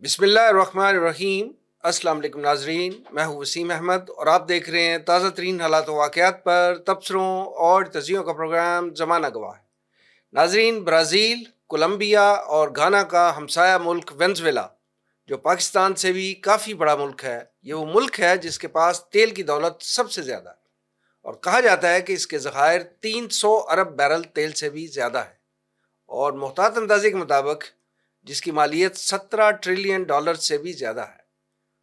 بسم اللہ الرحمن الرحیم۔ السلام علیکم ناظرین، میں ہوں وسیم احمد اور آپ دیکھ رہے ہیں تازہ ترین حالات و واقعات پر تبصروں اور تجزیوں کا پروگرام زمانہ گواہ ہے۔ ناظرین، برازیل، کولمبیا اور گھانا کا ہمسایہ ملک وینزویلا، جو پاکستان سے بھی کافی بڑا ملک ہے، یہ وہ ملک ہے جس کے پاس تیل کی دولت سب سے زیادہ ہے، اور کہا جاتا ہے کہ اس کے ذخائر 300 ارب بیرل تیل سے بھی زیادہ ہے، اور محتاط اندازے کے مطابق جس کی مالیت 17 ٹریلین ڈالر سے بھی زیادہ ہے،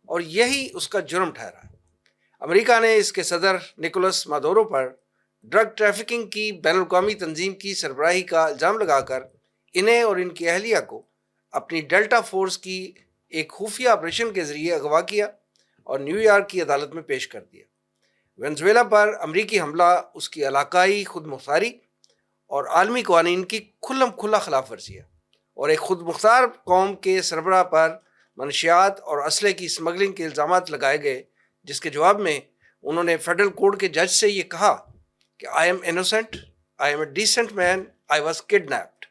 اور یہی اس کا جرم ٹھہرا ہے۔ امریکہ نے اس کے صدر نکولس مادورو پر ڈرگ ٹریفکنگ کی بین الاقوامی تنظیم کی سربراہی کا الزام لگا کر انہیں اور ان کی اہلیہ کو اپنی ڈیلٹا فورس کی ایک خفیہ آپریشن کے ذریعے اغوا کیا اور نیو یارک کی عدالت میں پیش کر دیا۔ وینزویلا پر امریکی حملہ اس کی علاقائی خود مختاری اور عالمی قوانین کی کھلم کھلا خلاف ورزی ہے، اور ایک خود مختار قوم کے سربراہ پر منشیات اور اسلحے کی اسمگلنگ کے الزامات لگائے گئے، جس کے جواب میں انہوں نے فیڈرل کورٹ کے جج سے یہ کہا کہ I am innocent, I am a decent man, I was kidnapped.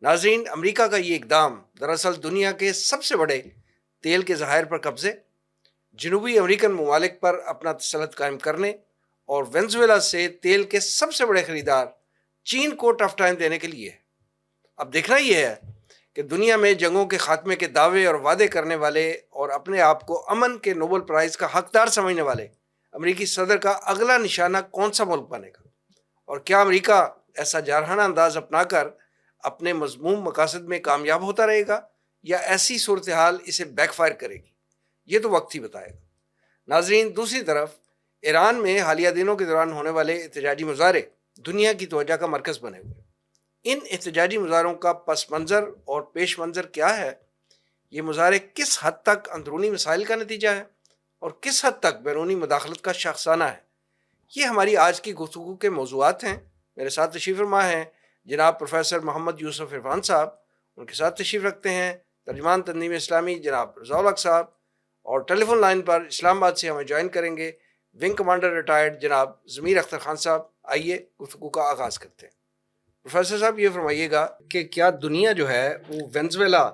ناظرین، امریکہ کا یہ اقدام دراصل دنیا کے سب سے بڑے تیل کے ذخائر پر قبضے، جنوبی امریکن ممالک پر اپنا تسلط قائم کرنے اور وینزویلا سے تیل کے سب سے بڑے خریدار چین کو ٹف ٹائم دینے کے لیے ہے۔ اب دیکھنا یہ ہے کہ دنیا میں جنگوں کے خاتمے کے دعوے اور وعدے کرنے والے اور اپنے آپ کو امن کے نوبل پرائز کا حقدار سمجھنے والے امریکی صدر کا اگلا نشانہ کون سا ملک بنے گا، اور کیا امریکہ ایسا جارحانہ انداز اپنا کر اپنے مذموم مقاصد میں کامیاب ہوتا رہے گا، یا ایسی صورتحال اسے بیک فائر کرے گی؟ یہ تو وقت ہی بتائے گا۔ ناظرین، دوسری طرف ایران میں حالیہ دنوں کے دوران ہونے والے احتجاجی مظاہرے دنیا کی توجہ کا مرکز بنے ہوئے۔ ان احتجاجی مظاہروں کا پس منظر اور پیش منظر کیا ہے؟ یہ مظاہرے کس حد تک اندرونی مسائل کا نتیجہ ہے اور کس حد تک بیرونی مداخلت کا شاخسانہ ہے؟ یہ ہماری آج کی گفتگو کے موضوعات ہیں۔ میرے ساتھ تشریف فرما ہیں جناب پروفیسر محمد یوسف عرفان صاحب، ان کے ساتھ تشریف رکھتے ہیں ترجمان تنظیم اسلامی جناب رضا الحق صاحب، اور ٹیلی فون لائن پر اسلام آباد سے ہمیں جوائن کریں گے ونگ کمانڈر ریٹائرڈ جناب ضمیر اختر خان صاحب۔ آئیے گفتگو کا آغاز کرتے ہیں۔ پروفیسر صاحب، یہ فرمائیے گا کہ کیا دنیا جو ہے وہ وینزویلا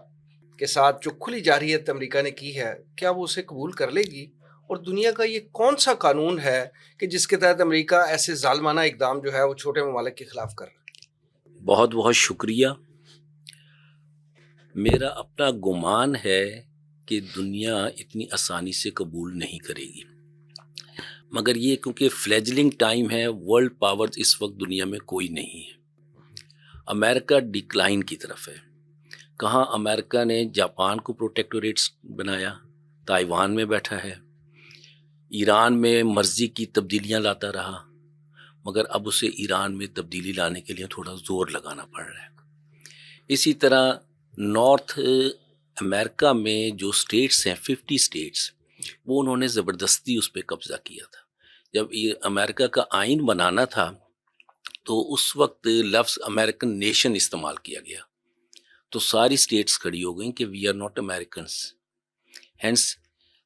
کے ساتھ جو کھلی جارحیت امریکہ نے کی ہے، کیا وہ اسے قبول کر لے گی؟ اور دنیا کا یہ کون سا قانون ہے کہ جس کے تحت امریکہ ایسے ظالمانہ اقدام جو ہے وہ چھوٹے ممالک کے خلاف کر رہا ہے؟ بہت بہت شکریہ۔ میرا اپنا گمان ہے کہ دنیا اتنی آسانی سے قبول نہیں کرے گی، مگر یہ کیونکہ فلیجلنگ ٹائم ہے، ورلڈ پاورز اس وقت دنیا میں کوئی نہیں ہے۔ امریکہ ڈکلائن کی طرف ہے۔ کہاں امریکہ نے جاپان کو پروٹیکٹوریٹس بنایا، تائیوان میں بیٹھا ہے، ایران میں مرضی کی تبدیلیاں لاتا رہا، مگر اب اسے ایران میں تبدیلی لانے کے لیے تھوڑا زور لگانا پڑ رہا ہے۔ اسی طرح نارتھ امریکہ میں جو سٹیٹس ہیں 50 سٹیٹس، وہ انہوں نے زبردستی اس پہ قبضہ کیا تھا۔ جب امریکہ کا آئین بنانا تھا تو اس وقت لفظ امریکن نیشن استعمال کیا گیا، تو ساری سٹیٹس کھڑی ہو گئیں کہ we are not Americans, hence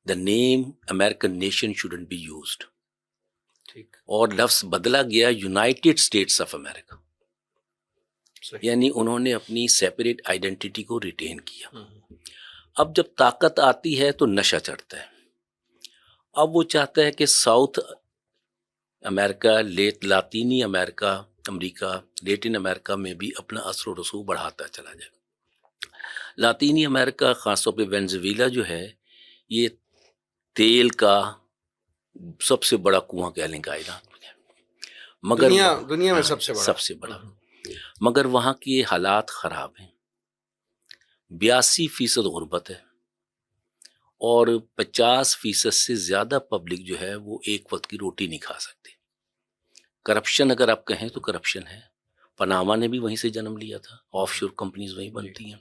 the name American nation shouldn't be used, اور لفظ بدلا گیا یونائٹڈ اسٹیٹس آف امریکہ، یعنی انہوں نے اپنی سیپریٹ آئیڈینٹی کو ریٹین کیا۔ اب جب طاقت آتی ہے تو نشہ چڑھتا ہے۔ اب وہ چاہتا ہے کہ ساؤتھ امریکہ، لاطینی امریکہ، لیٹن امریکہ میں بھی اپنا اثر و رسوخ بڑھاتا چلا جائے۔ لاطینی امریکہ، خاص طور پہ وینزویلا جو ہے، یہ تیل کا سب سے بڑا کنواں کہہ لیں کائنات میں، مگر دنیا میں سب سے بڑا، مگر وہاں کے حالات خراب ہیں۔ 82% غربت ہے، اور 50% سے زیادہ پبلک جو ہے وہ ایک وقت کی روٹی نہیں کھا سکتی۔ کرپشن اگر آپ کہیں تو کرپشن ہے۔ پاناما نے بھی وہیں سے جنم لیا تھا، آف شور کمپنیز وہیں بنتی ہیں۔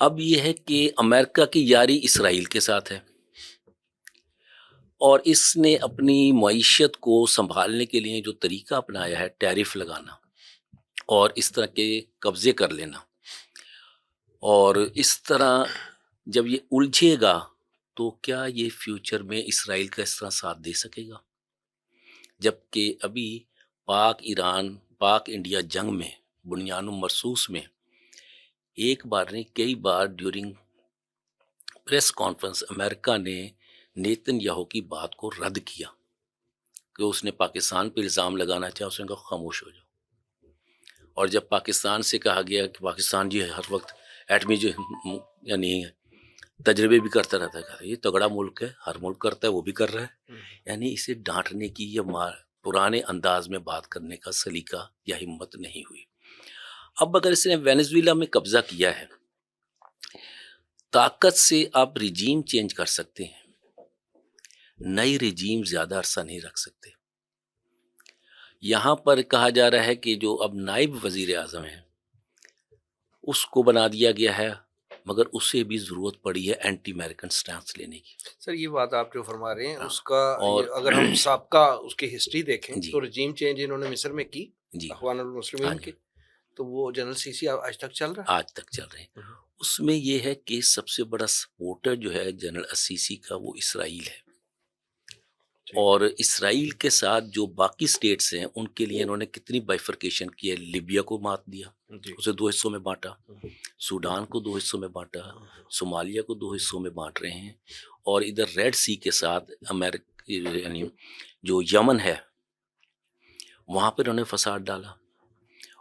اب یہ ہے کہ امریکہ کی یاری اسرائیل کے ساتھ ہے، اور اس نے اپنی معیشت کو سنبھالنے کے لیے جو طریقہ اپنایا ہے، ٹیرف لگانا اور اس طرح کے قبضے کر لینا، اور اس طرح جب یہ الجھے گا تو کیا یہ فیوچر میں اسرائیل کا اس طرح ساتھ دے سکے گا؟ جبکہ ابھی پاک انڈیا جنگ میں، بنیان و مرصوص میں، ایک بار نہیں کئی بار ڈیورنگ پریس کانفرنس امریکہ نے نیتن یاہو کی بات کو رد کیا کہ اس نے پاکستان پہ الزام لگانا چاہا، اس نے کہا خاموش ہو جاؤ. اور جب پاکستان سے کہا گیا کہ پاکستان جی ہر وقت ایٹمی جو یعنی تجربے بھی کرتا رہتا ہے، یہ تگڑا ملک ہے، ہر ملک کرتا ہے، وہ بھی کر رہا ہے. یعنی اسے ڈانٹنے کی یا پرانے انداز میں بات کرنے کا سلیقہ یا ہمت نہیں ہوئی. اب اگر اس نے وینزویلا میں قبضہ کیا ہے، طاقت سے آپ رجیم چینج کر سکتے ہیں، نئی رجیم زیادہ عرصہ نہیں رکھ سکتے. یہاں پر کہا جا رہا ہے کہ جو اب نائب وزیر اعظم ہیں اس کو بنا دیا گیا ہے، مگر اسے بھی ضرورت پڑی ہے اینٹی امریکن سٹانس لینے کی. سر یہ بات آپ جو فرما رہے ہیں اس کا اور اگر ہم سابقہ اس کی ہسٹری دیکھیں جی تو رجیم چینج انہوں نے مصر میں کی جی اخوان المسلمین ہاں کے، جی، تو وہ جنرل سیسی آج تک چل رہا آج تک چل رہے ہیں. اس میں یہ ہے کہ سب سے بڑا سپورٹر جو ہے جنرل السیسی کا وہ اسرائیل ہے. اور اسرائیل کے ساتھ جو باقی سٹیٹس ہیں ان کے لیے انہوں نے کتنی بائفرکیشن کی ہے. لیبیا کو مات دیا، اسے 2 حصوں میں بانٹا، سوڈان کو 2 حصوں میں بانٹا، صومالیہ کو 2 حصوں میں بانٹ رہے ہیں. اور ادھر ریڈ سی کے ساتھ یعنی جو یمن ہے وہاں پہ انہوں نے فساد ڈالا.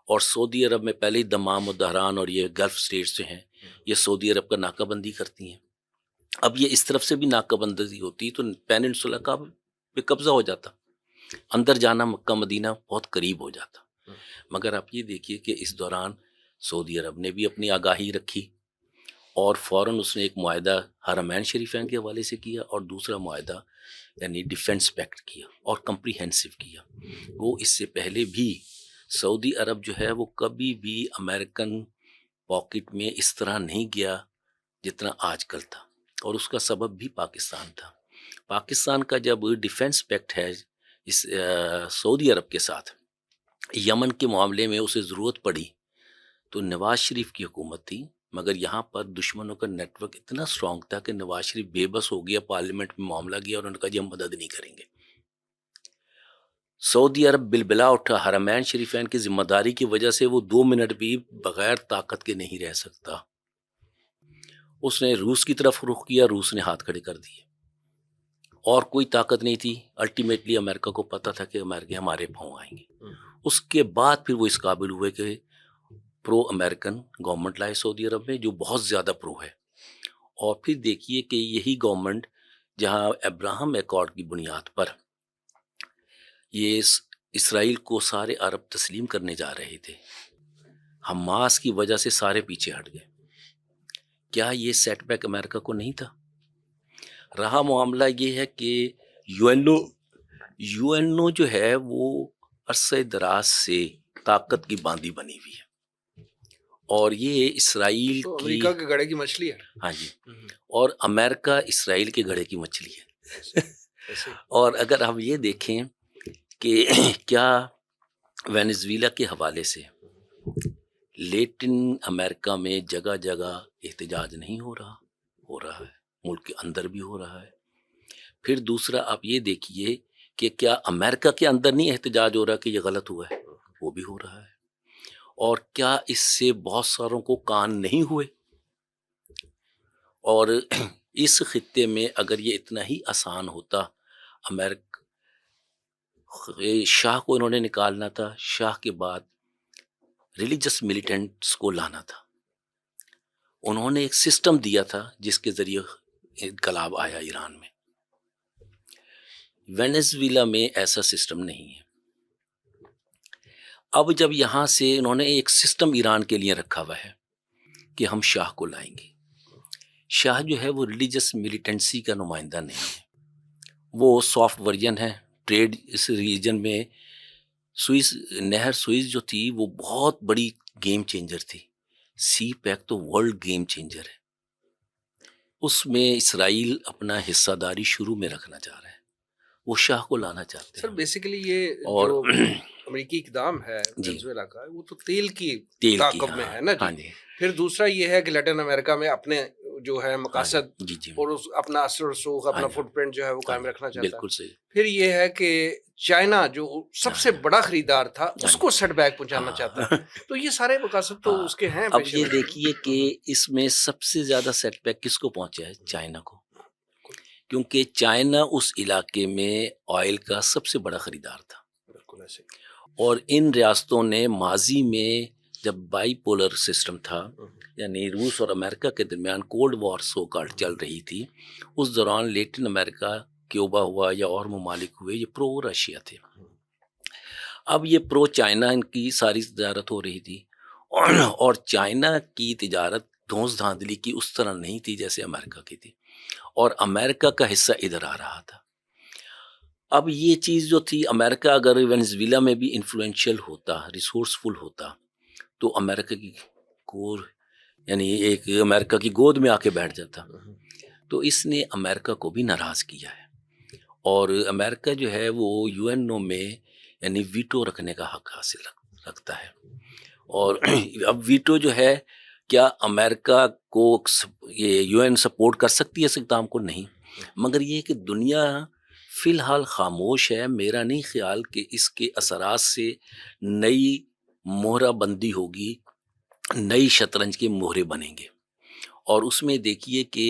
اور سعودی عرب میں پہلے ہی دمام و دہران اور یہ گلف سٹیٹس جو ہیں یہ سعودی عرب کا ناکہ بندی کرتی ہیں. اب یہ اس طرف سے بھی ناکہ بندی ہوتی تو پیننسولا کا پہ قبضہ ہو جاتا، اندر جانا مکہ مدینہ بہت قریب ہو جاتا. مگر آپ یہ دیکھیے کہ اس دوران سعودی عرب نے بھی اپنی آگاہی رکھی اور فوراً اس نے ایک معاہدہ حرمین شریفین کے حوالے سے کیا اور دوسرا معاہدہ یعنی ڈیفنس پیکٹ کیا اور کمپریہنسو کیا. وہ اس سے پہلے بھی سعودی عرب جو ہے وہ کبھی بھی امریکن پاکٹ میں اس طرح نہیں گیا جتنا آج کل تھا، اور اس کا سبب بھی پاکستان تھا. پاکستان کا جب ڈیفنس پیکٹ ہے اس سعودی عرب کے ساتھ، یمن کے معاملے میں اسے ضرورت پڑی تو نواز شریف کی حکومت تھی، مگر یہاں پر دشمنوں کا نیٹ ورک اتنا اسٹرانگ تھا کہ نواز شریف بے بس ہو گیا، پارلیمنٹ میں معاملہ گیا اور انہوں نے کہا جی ہم مدد نہیں کریں گے. سعودی عرب بلبلا اٹھا، حرمین شریفین کی ذمہ داری کی وجہ سے وہ 2 منٹ بھی بغیر طاقت کے نہیں رہ سکتا. اس نے روس کی طرف رخ کیا، روس نے ہاتھ کھڑے کر دیے اور کوئی طاقت نہیں تھی. الٹیمیٹلی امریکہ کو پتہ تھا کہ امریکہ ہمارے پاؤں آئیں گے. اس کے بعد پھر وہ اس قابل ہوئے کہ پرو امریکن گورنمنٹ لائے سعودی عرب میں جو بہت زیادہ پرو ہے. اور پھر دیکھیے کہ یہی گورنمنٹ جہاں ابراہم ایکارڈ کی بنیاد پر یہ اسرائیل کو سارے عرب تسلیم کرنے جا رہے تھے، حماس کی وجہ سے سارے پیچھے ہٹ گئے. کیا یہ سیٹ بیک امریکہ کو نہیں تھا؟ رہا معاملہ یہ ہے کہ یو این او جو ہے وہ عرصہ دراز سے طاقت کی باندھی بنی ہوئی ہے، اور یہ اسرائیل تو کی امریکہ کے گڑے کی مچھلی ہے. ہاں جی، اور امریکہ اسرائیل کے گڑے کی مچھلی ہے. اور اگر ہم یہ دیکھیں کہ کیا وینزویلا کے حوالے سے لیٹن امریکہ میں جگہ جگہ احتجاج نہیں ہو رہا ہے، ملک کے اندر بھی ہو رہا ہے. پھر دوسرا آپ یہ دیکھیے کہ کیا امریکہ کے اندر نہیں احتجاج ہو رہا کہ یہ غلط ہوا ہے، وہ بھی ہو رہا ہے. اور کیا اس سے بہت ساروں کو کان نہیں ہوئے؟ اور اس خطے میں اگر یہ اتنا ہی آسان ہوتا، شاہ کو انہوں نے نکالنا تھا، شاہ کے بعد ریلیجس ملیٹنٹس کو لانا تھا. انہوں نے ایک سسٹم دیا تھا جس کے ذریعے انقلاب آیا ایران میں. وینزویلا میں ایسا سسٹم نہیں ہے. اب جب یہاں سے انہوں نے ایک سسٹم ایران کے لیے رکھا ہوا ہے کہ ہم شاہ کو لائیں گے. شاہ جو ہے وہ ریلیجس ملیٹنسی کا نمائندہ نہیں ہے، وہ سافٹ ورژن ہے. ٹریڈ اس ریجن میں نہر سوئس جو تھی وہ بہت بڑی گیم چینجر تھی. سی پیک تو ورلڈ گیم چینجر ہے. اس میں اسرائیل اپنا حصہ داری شروع میں رکھنا چاہ رہا ہے، وہ شاہ کو لانا چاہتے ہیں. سر بیسیکلی یہ اور جو امریکی اقدام ہے وینزویلا کا وہ تو تیل کی طاقت میں ہے نا ہاں جی. جی. پھر دوسرا یہ ہے کہ لیٹن امریکہ میں اپنے جو ہے مقاصد جی جی اور اپنا اثر و رسوخ، اپنا فٹ پرنٹ جو ہے وہ قائم رکھنا چاہتا ہے. بالکل صحیح. پھر یہ ہے کہ چائنا جو سب سے بڑا خریدار تھا اس کو سیٹ بیک پہنچانا چاہتا ہے. تو یہ سارے مقاصد تو اس کے ہیں. اب یہ دیکھیے کہ اس میں سب سے زیادہ سیٹ بیک کس کو پہنچا ہے؟ چائنا کو، کیونکہ چائنا اس علاقے میں آئل کا سب سے بڑا خریدار تھا. بالکل ایسے. اور ان ریاستوں نے ماضی میں جب بائی پولر سسٹم تھا، یعنی روس اور امریکہ کے درمیان کولڈ وار سو کالڈ چل رہی تھی، اس دوران لیٹن امریکہ، کیوبا ہوا یا اور ممالک ہوئے، یہ پرو رشیا تھے. اب یہ پرو چائنا ان کی ساری تجارت ہو رہی تھی، اور چائنا کی تجارت دھونس دھاندلی کی اس طرح نہیں تھی جیسے امریکہ کی تھی، اور امریکہ کا حصہ ادھر آ رہا تھا. اب یہ چیز جو تھی، امریکہ اگر وینزویلا میں بھی انفلوئنشیل ہوتا، ریسورسفل ہوتا، تو امریکہ کی کور، یعنی ایک امریکہ کی گود میں آ کے بیٹھ جاتا. تو اس نے امریکہ کو بھی ناراض کیا ہے، اور امریکہ جو ہے وہ یو این او میں یعنی ویٹو رکھنے کا حق حاصل رکھتا ہے. اور اب ویٹو جو ہے، کیا امریکہ کو یہ یو این سپورٹ کر سکتی ہے اس اقدام کو؟ نہیں. مگر یہ کہ دنیا فی الحال خاموش ہے. میرا نہیں خیال کہ اس کے اثرات سے نئی مہرہ بندی ہوگی، نئی شطرنج کے مہرے بنیں گے. اور اس میں دیکھیے کہ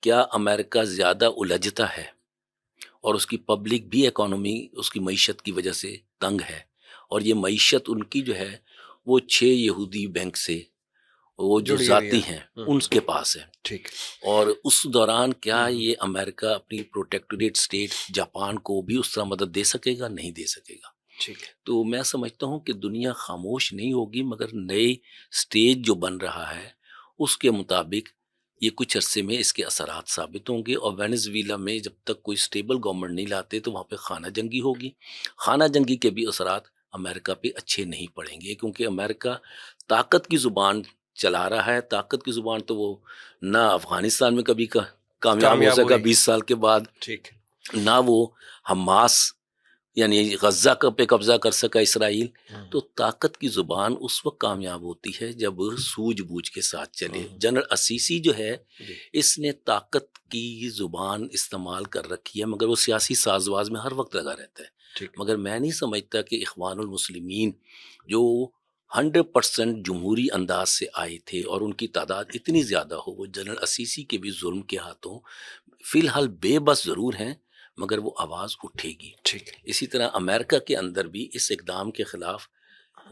کیا امریکہ زیادہ الجھتا ہے، اور اس کی پبلک بھی اکانومی اس کی معیشت کی وجہ سے تنگ ہے، اور یہ معیشت ان کی جو ہے وہ 6 یہودی بینک سے وہ جو ذاتی ہیں ان کے پاس ہے. ٹھیک. اور اس دوران کیا یہ امریکہ اپنی پروٹیکٹوریٹ اسٹیٹ جاپان کو بھی اس طرح مدد دے سکے گا؟ نہیں دے سکے گا. ٹھیک. تو میں سمجھتا ہوں کہ دنیا خاموش نہیں ہوگی، مگر نئے اسٹیج جو بن رہا ہے اس کے مطابق یہ کچھ عرصے میں اس کے اثرات ثابت ہوں گے. اور وینزویلا میں جب تک کوئی اسٹیبل گورنمنٹ نہیں لاتے تو وہاں پہ خانہ جنگی ہوگی. خانہ جنگی کے بھی اثرات امریکہ پہ اچھے نہیں پڑیں گے، کیونکہ امریکہ طاقت کی زبان چلا رہا ہے. طاقت کی زبان تو وہ نہ افغانستان میں کبھی کامیاب ہو سکا 20 سال کے بعد، ٹھیک، نہ وہ حماس یعنی غزہ پہ قبضہ کر سکا اسرائیل. تو طاقت کی زبان اس وقت کامیاب ہوتی ہے جب سوجھ بوجھ کے ساتھ چلے. جنرل اسیسی جو ہے اس نے طاقت کی زبان استعمال کر رکھی ہے، مگر وہ سیاسی سازواز میں ہر وقت لگا رہتا ہے. مگر میں نہیں سمجھتا کہ اخوان المسلمین جو 100% جمہوری انداز سے آئے تھے اور ان کی تعداد اتنی زیادہ ہو، وہ جنرل اسیسی کے بھی ظلم کے ہاتھوں فی الحال بے بس ضرور ہیں، مگر وہ آواز اٹھے گی. ٹھیک. اسی طرح امریکہ کے اندر بھی اس اقدام کے خلاف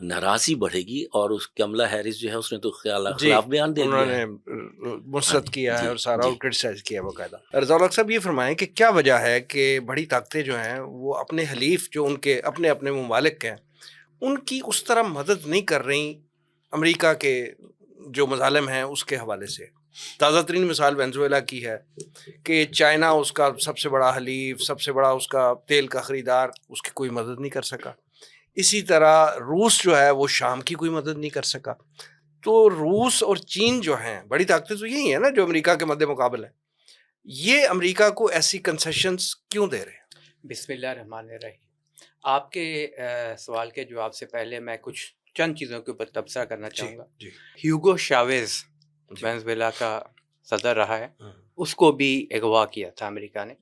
ناراضی بڑھے گی، اور اس کملا ہیرس جو ہے اس نے تو خلاف بیان دے دیا ہے، انہوں نے مسترد کیا ہے اور سارا جی کرٹیسائز کیا باقاعدہ. رضا الحق صاحب یہ فرمائیں کہ کیا وجہ ہے کہ بڑی طاقتیں جو ہیں وہ اپنے حلیف جو ان کے اپنے اپنے ممالک ہیں ان کی اس طرح مدد نہیں کر رہی امریکہ کے جو مظالم ہیں اس کے حوالے سے؟ تازہ ترین مثال وینزویلا کی ہے کہ چائنا اس کا سب سے بڑا حلیف، سب سے بڑا اس کا تیل کا خریدار، اس کی کوئی مدد نہیں کر سکا. اسی طرح روس جو ہے وہ شام کی کوئی مدد نہیں کر سکا. تو روس اور چین جو ہیں بڑی طاقتیں تو یہی ہیں نا جو امریکہ کے مد مقابل ہیں، یہ امریکہ کو ایسی کنسیشنز کیوں دے رہے ہیں؟ بسم اللہ الرحمن الرحیم. آپ کے سوال کے جواب سے پہلے میں کچھ چند چیزوں کے اوپر تبصرہ کرنا چاہوں گا. ہیوگو شاویز وینزویلا کا صدر رہا ہے، اس کو بھی اغوا کیا تھا امریکہ نے،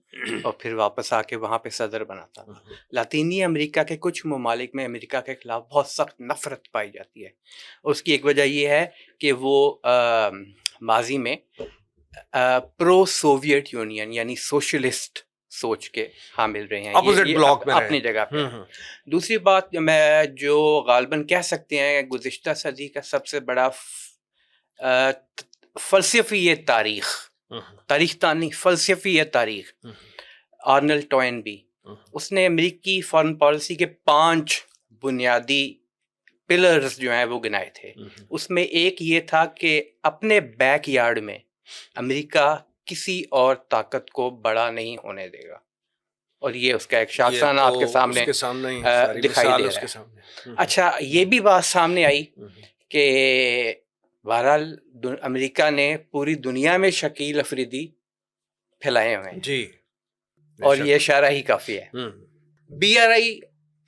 اور پھر واپس آ کے وہاں پہ صدر بنا تھا. لاطینی امریکہ کے کچھ ممالک میں امریکہ کے خلاف بہت سخت نفرت پائی جاتی ہے. اس کی ایک وجہ یہ ہے کہ وہ ماضی میں پرو سوویٹ یونین یعنی سوشلسٹ سوچ کے حامل رہے ہیں، اپوزٹ بلاک میں اپنی جگہ پہ. دوسری بات میں جو غالباً کہہ سکتے ہیں گزشتہ صدی کا سب سے بڑا فلسفی تاریخ تانی فلسفی تاریخ آرنلڈ ٹوئنبی، اس نے امریکی فارن پالیسی کے 5 بنیادی پلرز جو ہیں وہ گنائے تھے. اس میں ایک یہ تھا کہ اپنے بیک یارڈ میں امریکہ کسی اور طاقت کو بڑا نہیں ہونے دے گا، اور یہ اس کا ایک شاخسانہ آپ کے سامنے دکھائی دے رہا ہے. اچھا، یہ بھی بات سامنے آئی کہ بہرحال امریکہ نے پوری دنیا میں شکیل افریدی پھیلائے ہوئے ہیں، جی، اور یہ اشارہ ہی کافی ہے. بی آر آئی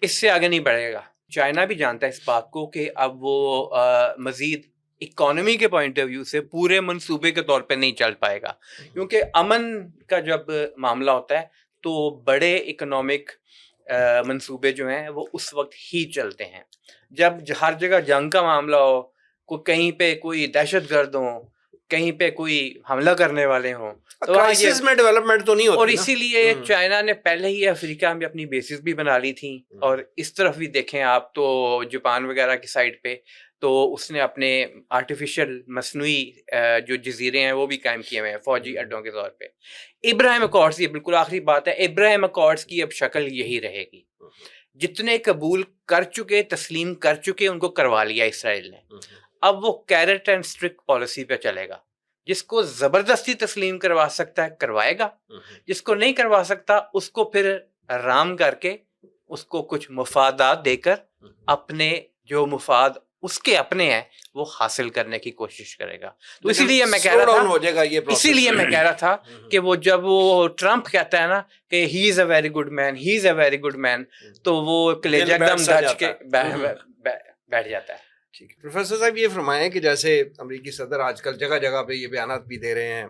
اس سے آگے نہیں بڑھے گا. چائنا بھی جانتا ہے اس بات کو کہ اب وہ مزید اکانومی کے پوائنٹ آف ویو سے پورے منصوبے کے طور پہ نہیں چل پائے گا، کیونکہ امن کا جب معاملہ ہوتا ہے تو بڑے اکنامک منصوبے جو ہیں وہ اس وقت ہی چلتے ہیں جب ہر جگہ جنگ کا معاملہ ہو، کہیں پہ کوئی دہشت گرد ہوں، کہیں پہ کوئی حملہ کرنے والے ہوں، تو کرائسس میں ڈیولپمنٹ تو نہیں ہوتی اور نا۔ اسی لیے چائنا نے پہلے ہی افریقہ میں اپنی بیسز بھی بنا لی تھیں، اور اس طرف بھی دیکھیں آپ تو جاپان وغیرہ کی سائڈ پہ تو اس نے اپنے آرٹیفیشل مصنوعی جو جزیرے ہیں وہ بھی قائم کیے ہوئے ہیں فوجی اڈوں کے طور پہ۔ ابراہیم اکارڈز، یہ بالکل آخری بات ہے، ابراہیم اکارڈز کی اب شکل یہی رہے گی، جتنے قبول کر چکے، تسلیم کر چکے، ان کو کروا لیا اسرائیل نے، اب وہ کیرٹ اینڈ اسٹرک پالیسی پہ چلے گا، جس کو زبردستی تسلیم کروا سکتا ہے کروائے گا، جس کو نہیں کروا سکتا اس کو پھر رام کر کے اس کو کچھ مفادات دے کر اپنے جو مفاد اس کے اپنے ہیں وہ حاصل کرنے کی کوشش کرے گا۔ تو اسی لیے میں کہہ رہا تھا، ہو جائے گا یہ اسی لیے میں کہہ رہا تھا کہ وہ جب وہ ٹرمپ کہتا ہے نا کہ he is a very good man, he is a very good man, تو وہ کلیجہ ایک دم دھچ کے بیٹھ جاتا ہے۔ ٹھیک ہے پروفیسر صاحب، یہ فرمائیں کہ جیسے امریکی صدر آج کل جگہ جگہ پہ یہ بیانات بھی دے رہے ہیں،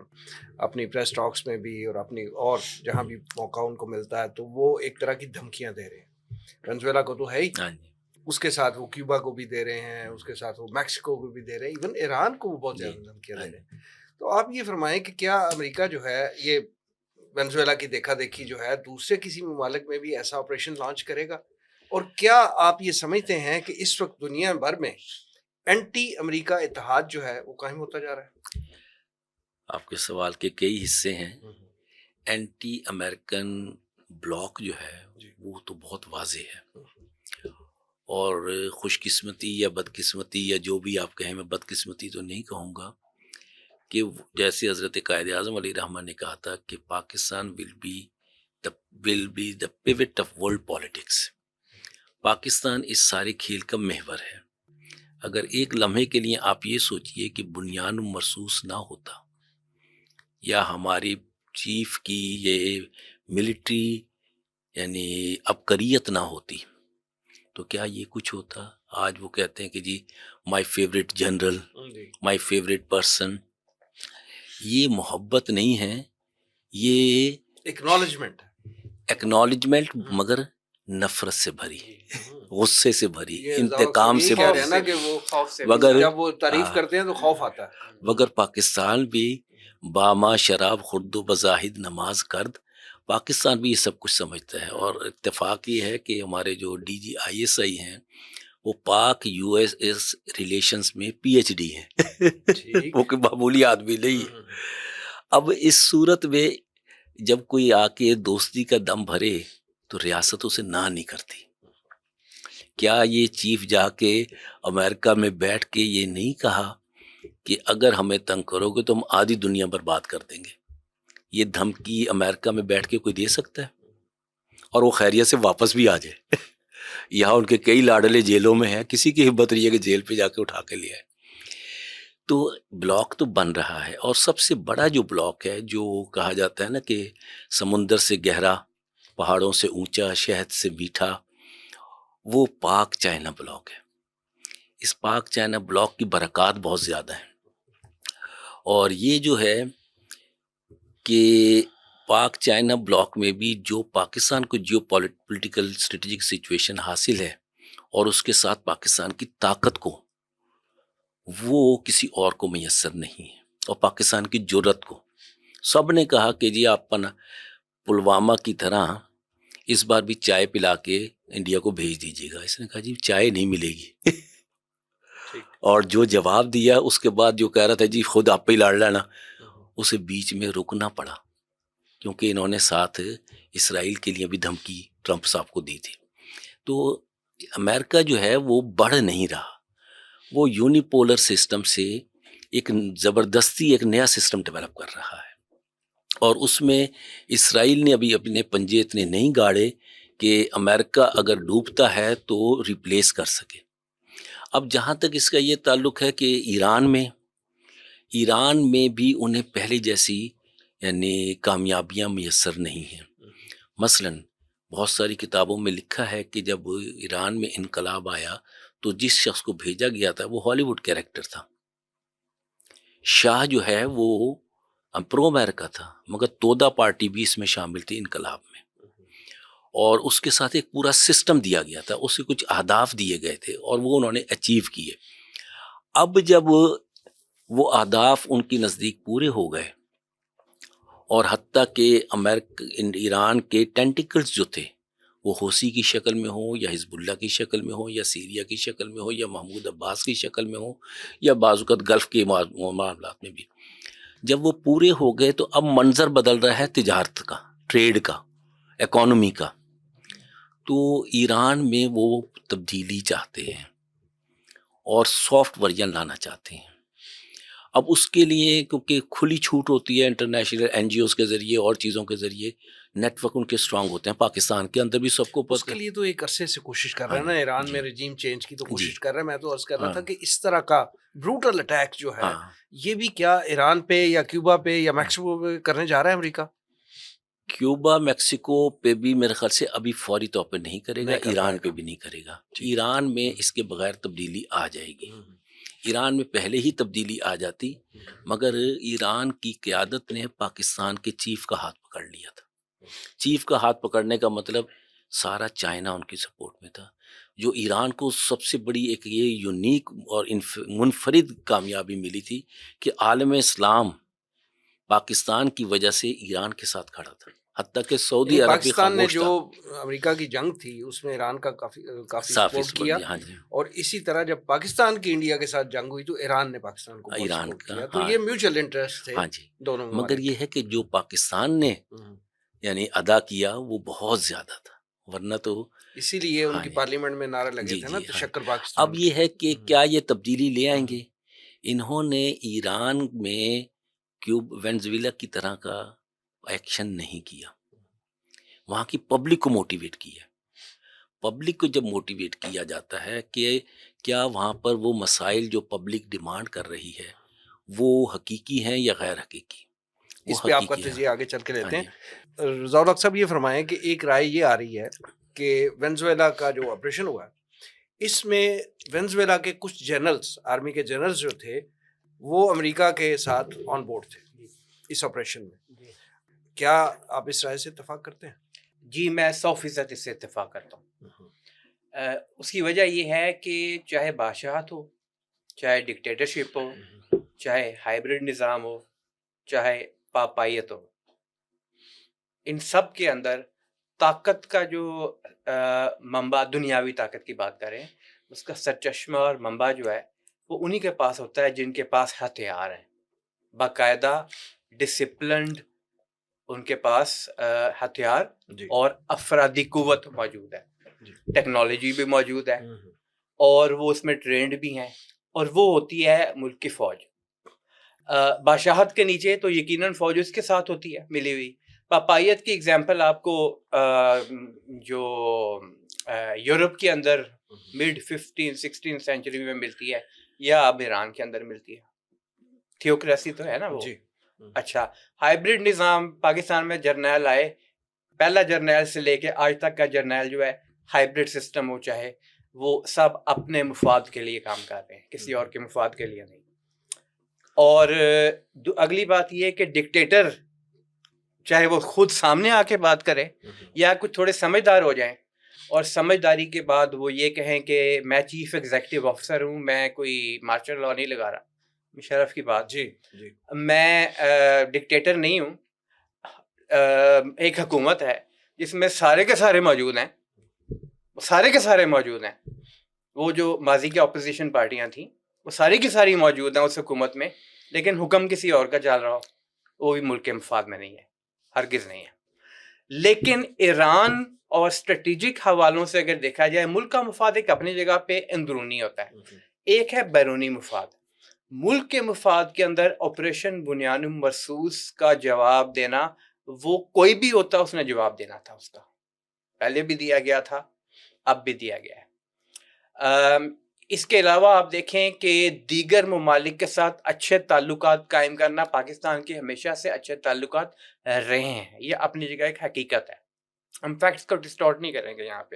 اپنی پریس ٹاکس میں بھی اور اپنی اور جہاں بھی موقع ان کو ملتا ہے تو وہ ایک طرح کی دھمکیاں دے رہے ہیں، وینزویلا کو تو ہے ہی، اس کے ساتھ وہ کیوبا کو بھی دے رہے ہیں، اس کے ساتھ وہ میکسیکو کو بھی دے رہے ہیں، ایون ایران کو وہ بہت زیادہ دھمکیاں دے رہے ہیں۔ تو آپ یہ فرمائیں کہ کیا امریکہ جو ہے یہ وینزویلا کی دیکھا دیکھی جو ہے دوسرے کسی ممالک میں بھی ایسا آپریشن لانچ کرے گا؟ اور کیا آپ یہ سمجھتے ہیں کہ اس وقت دنیا بھر میں اینٹی امریکہ اتحاد جو ہے وہ قائم ہوتا جا رہا ہے؟ آپ کے سوال کے کئی حصے ہیں۔ اینٹی امریکن بلاک جو ہے وہ تو بہت واضح ہے، اور خوش قسمتی یا بدقسمتی یا جو بھی آپ کہیں، میں بدقسمتی تو نہیں کہوں گا، کہ جیسے حضرت قائد اعظم علیہ الرحمہ نے کہا تھا کہ Pakistan will be the pivot of world politics. Pakistan اس سارے کھیل کا محور ہے۔ اگر ایک لمحے کے لیے آپ یہ سوچئے کہ بنیان مرصوص نہ ہوتا یا ہماری چیف کی یہ ملٹری یعنی عبقریت نہ ہوتی تو کیا یہ کچھ ہوتا؟ آج وہ کہتے ہیں کہ جی my favourite general, my favourite person. یہ محبت نہیں ہے، یہ ایکنالجمنٹ مگر نفرت سے بھری، غصے سے بھری، انتقام سے بھری۔ مگر جب وہ تعریف کرتے ہیں تو خوف آتا ہے۔ مگر پاکستان بھی باما شراب خورد و بزاہد نماز کرد، پاکستان بھی یہ سب کچھ سمجھتا ہے۔ اور اتفاق یہ ہے کہ ہمارے جو D G I S I ہیں وہ پاک یو ایس ایس ریلیشنز میں پی ایچ ڈی ہیں، وہ کوئی معمولی آدمی نہیں۔ اب اس صورت میں جب کوئی آ کے دوستی کا دم بھرے تو ریاست اسے نہ نہیں کرتی۔ کیا یہ چیف جا کے امریکہ میں بیٹھ کے یہ نہیں کہا کہ اگر ہمیں تنگ کرو گے تو ہم آدھی دنیا برباد کر دیں گے؟ یہ دھمکی امریکہ میں بیٹھ کے کوئی دے سکتا ہے؟ اور وہ خیریت سے واپس بھی آ جائے۔ یہاں ان کے کئی لاڈلے جیلوں میں ہیں، کسی کی ہمت نہیں ہے کہ جیل پہ جا کے اٹھا کے لے آئے۔ تو بلاک تو بن رہا ہے، اور سب سے بڑا جو بلاک ہے، جو کہا جاتا ہے نا کہ سمندر سے گہرا، پہاڑوں سے اونچا، شہد سے میٹھا، وہ پاک چائنا بلاک ہے۔ اس پاک چائنا بلاک کی برکات بہت زیادہ ہیں، اور یہ جو ہے کہ پاک چائنا بلاک میں بھی جو پاکستان کو جیو پولیٹیکل اسٹریٹجک سچویشن حاصل ہے، اور اس کے ساتھ پاکستان کی طاقت کو، وہ کسی اور کو میسر نہیں ہے، اور پاکستان کی جرت کو سب نے کہا کہ جی آپ پلوامہ کی طرح اس بار بھی چائے پلا کے انڈیا کو بھیج دیجیے گا۔ اس نے کہا جی چائے نہیں ملے گی۔ اور جو جواب دیا اس کے بعد جو کہہ رہا تھا جی خود آپ پہ ہی لڑ لینا، اسے بیچ میں رکنا پڑا، کیونکہ انہوں نے ساتھ اسرائیل کے لیے بھی دھمکی ٹرمپ صاحب کو دی تھی۔ تو امریکہ جو ہے وہ بڑھ نہیں رہا، وہ یونیپولر سسٹم سے ایک زبردستی ایک نیا سسٹم ڈیولپ کر رہا ہے، اور اس میں اسرائیل نے ابھی اپنے پنجے اتنے نہیں گاڑے کہ امریکہ اگر ڈوبتا ہے تو ریپلیس کر سکے۔ اب جہاں تک اس کا یہ تعلق ہے کہ ایران میں بھی انہیں پہلے جیسی یعنی کامیابیاں میسر نہیں ہیں۔ مثلا بہت ساری کتابوں میں لکھا ہے کہ جب ایران میں انقلاب آیا تو جس شخص کو بھیجا گیا تھا وہ ہالی ووڈ کیریکٹر تھا، شاہ جو ہے وہ پرو امریکہ تھا، مگر تودا پارٹی بھی اس میں شامل تھی انقلاب میں، اور اس کے ساتھ ایک پورا سسٹم دیا گیا تھا، اس کے کچھ اہداف دیے گئے تھے اور وہ انہوں نے اچیو کیے۔ اب جب وہ اہداف ان کی نزدیک پورے ہو گئے، اور حتیٰ کہ ایران کے ٹینٹیکلز جو تھے وہ حوثی کی شکل میں ہوں یا حزب اللہ کی شکل میں ہوں یا سیریا کی شکل میں ہوں یا محمود عباس کی شکل میں ہوں یا بعض اوقات گلف کے معاملات میں بھی، جب وہ پورے ہو گئے تو اب منظر بدل رہا ہے تجارت کا، ٹریڈ کا، اکانومی کا۔ تو ایران میں وہ تبدیلی چاہتے ہیں اور سافٹ ورژن لانا چاہتے ہیں۔ اب اس کے لیے کیونکہ کھلی چھوٹ ہوتی ہے انٹرنیشنل این جی اوز کے ذریعے اور چیزوں کے ذریعے، نیٹ ورک ان کے اسٹرانگ ہوتے ہیں، پاکستان کے اندر بھی سب کو اس کے لیے تو ایک عرصے سے کوشش کر رہا ہے نا ایران میں، رجیم چینج کی تو کوشش کر رہا ہے۔ میں تو عرض کر رہا تھا کہ اس طرح کا بروٹل اٹیک جو ہے یہ بھی کیا ایران پہ یا کیوبا پہ یا میکسیکو پہ کرنے جا رہا ہے امریکہ؟ کیوبا میکسیکو پہ بھی میرے خیال سے ابھی فوری طور پہ نہیں کرے گا، ایران پہ بھی نہیں کرے گا۔ ایران میں اس کے بغیر تبدیلی آ جائے گی۔ ایران میں پہلے ہی تبدیلی آ جاتی، مگر ایران کی قیادت نے پاکستان کے چیف کا ہاتھ پکڑ لیا تھا۔ چیف کا ہاتھ پکڑنے کا مطلب سارا چائنا ان کی سپورٹ میں تھا، جو ایران کو سب سے بڑی ایک یہ یونیک اور منفرد کامیابی ملی تھی کہ عالم اسلام پاکستان کی وجہ سے ایران کے ساتھ کھڑا تھا، حتیٰ کہ سعودی عرب بھی پاکستان نے خاموش جو تھا۔ امریکہ کی جنگ تھی اس میں ایران کا کافی سپورٹ کیا، ہاں جی، اور اسی طرح جب پاکستان کی انڈیا کے ساتھ جنگ ہوئی تو ایران نے پاکستان کو ایران سپورٹ کا، کیا۔ تو یہ میوچل انٹرسٹ تھے ہاں جی، دونوں مگر یہ ہے کہ جو پاکستان نے یعنی ادا کیا وہ بہت زیادہ تھا، ورنہ تو اسی لیے ان کی پارلیمنٹ میں نعرے لگے تھے نا تشکر پاکستان۔ اب یہ ہے کہ کیا یہ تبدیلی لے آئیں گے؟ انہوں نے ایران میں وینزویلا کی طرح کا ایکشن نہیں کیا، وہاں کی پبلک کو موٹیویٹ کیا۔ پبلک کو جب موٹیویٹ کیا جاتا ہے کہ کیا وہاں پر وہ مسائل جو پبلک ڈیمانڈ کر رہی ہے وہ حقیقی ہیں یا غیر حقیقی، اس پہ آپ کا تجزیہ آگے چل کے لیتے ہیں۔ رضا الحق صاحب یہ فرمائیں کہ ایک رائے یہ آ رہی ہے کہ وینزویلا کا جو آپریشن ہوا ہے اس میں وینزویلا کے کچھ جنرلز، آرمی کے جنرلز جو تھے وہ امریکہ کے ساتھ آن بورڈ تھے اس آپریشن میں۔ کیا آپ اس رائے سے اتفاق کرتے ہیں؟ جی میں 100% اس سے اتفاق کرتا ہوں۔ اس کی وجہ یہ ہے کہ چاہے بادشاہت ہو، چاہے ڈکٹیٹرشپ ہو، چاہے ہائیبرڈ نظام ہو، چاہے پاپائیت ہو، ان سب کے اندر طاقت کا جو منبع، دنیاوی طاقت کی بات کریں، اس کا سرچشمہ اور منبع جو ہے وہ انہی کے پاس ہوتا ہے جن کے پاس ہتھیار ہیں، باقاعدہ ڈسپلنڈ ان کے پاس ہتھیار اور افرادی قوت موجود ہے، ٹیکنالوجی بھی موجود ہے، اور وہ اس میں ٹرینڈ بھی ہیں، اور وہ ہوتی ہے ملک کی فوج۔ بادشاہت کے نیچے تو یقیناً فوج اس کے ساتھ ہوتی ہے ملی ہوئی۔ پاپائیت کی اگزامپل آپ کو جو یورپ کے اندر مڈ 16 سینچری میں ملتی ہے یا اب ایران کے اندر ملتی ہے، تھیوکریسی تو ہے نا وہ۔ اچھا، ہائیبرڈ نظام پاکستان میں جرنیل آئے، پہلا جرنیل سے لے کے آج تک کا جرنیل جو ہے ہائیبرڈ سسٹم ہو، چاہے وہ سب اپنے مفاد کے لیے کام کر رہے ہیں، کسی اور کے مفاد کے لیے نہیں۔ اور اگلی بات یہ ہے کہ ڈکٹیٹر چاہے وہ خود سامنے آ کے بات کرے یا کچھ تھوڑے سمجھدار ہو جائیں، اور سمجھداری کے بعد وہ یہ کہیں کہ میں چیف ایگزیکٹو آفیسر ہوں، میں کوئی مارشل لا نہیں لگا رہا، شرف کی بات، میں ڈکٹیٹر نہیں ہوں، ایک حکومت ہے جس میں سارے کے سارے موجود ہیں، سارے کے سارے موجود ہیں، وہ جو ماضی کی اپوزیشن پارٹیاں تھیں وہ ساری کی ساری موجود ہیں اس حکومت میں، لیکن حکم کسی اور کا چل رہا ہو، وہ بھی ملک کے مفاد میں نہیں ہے، ہرگز نہیں ہے۔ لیکن ایران اور اسٹریٹجک حوالوں سے اگر دیکھا جائے، ملک کا مفاد ایک اپنی جگہ پہ اندرونی ہوتا ہے، ایک ہے بیرونی مفاد۔ ملک کے مفاد کے اندر آپریشن بنیان مرصوص کا جواب دینا، وہ کوئی بھی ہوتا اس نے جواب دینا تھا، اس کا پہلے بھی دیا گیا تھا، اب بھی دیا گیا ہے۔ اس کے علاوہ آپ دیکھیں کہ دیگر ممالک کے ساتھ اچھے تعلقات قائم کرنا پاکستان کے ہمیشہ سے اچھے تعلقات رہے ہیں، یہ اپنی جگہ ایک حقیقت ہے، ہم فیکٹس کو ڈسٹورٹ نہیں کریں گے یہاں پہ۔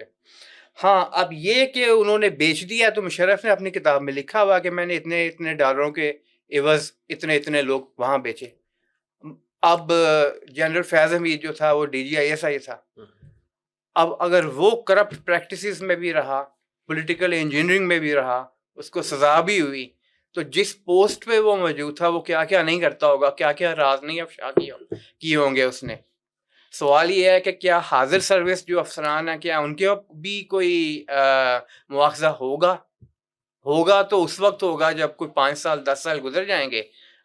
ہاں، اب یہ کہ انہوں نے بیچ دیا، تو مشرف نے اپنی کتاب میں لکھا ہوا کہ میں نے اتنے ڈالروں کے عوض اتنے اتنے لوگ وہاں بیچے. اب جنرل فیض حمید جو تھا وہ DGISI تھا. اب اگر وہ کرپٹ پریکٹسز میں بھی رہا, پولیٹیکل انجینئرنگ میں بھی رہا, اس کو سزا بھی ہوئی, تو جس پوسٹ پہ وہ موجود تھا وہ کیا کیا نہیں کرتا ہوگا, کیا کیا راز نہیں افشا کیے ہوں گے اس نے. سوال یہ ہے کہ کیا حاضر سروس جو افسران ہیں کیا ان کے بھی کوئی مواخذہ ہوگا تو اس وقت ہوگا جب کوئی 5 سال 10 سال گزر جائیں گے,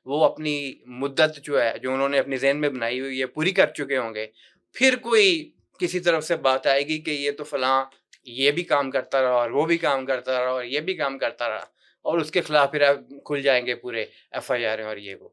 وہ اپنی مدت جو ہے جو انہوں نے اپنی ذہن میں بنائی ہوئی ہے پوری کر چکے ہوں گے. پھر کوئی کسی طرف سے بات آئے گی کہ یہ تو فلاں یہ بھی کام کرتا رہا اور وہ بھی کام کرتا رہا اور یہ بھی کام کرتا رہا, اور اس کے خلاف پھر کھل جائیں گے پورے FIR اور یہ وہ.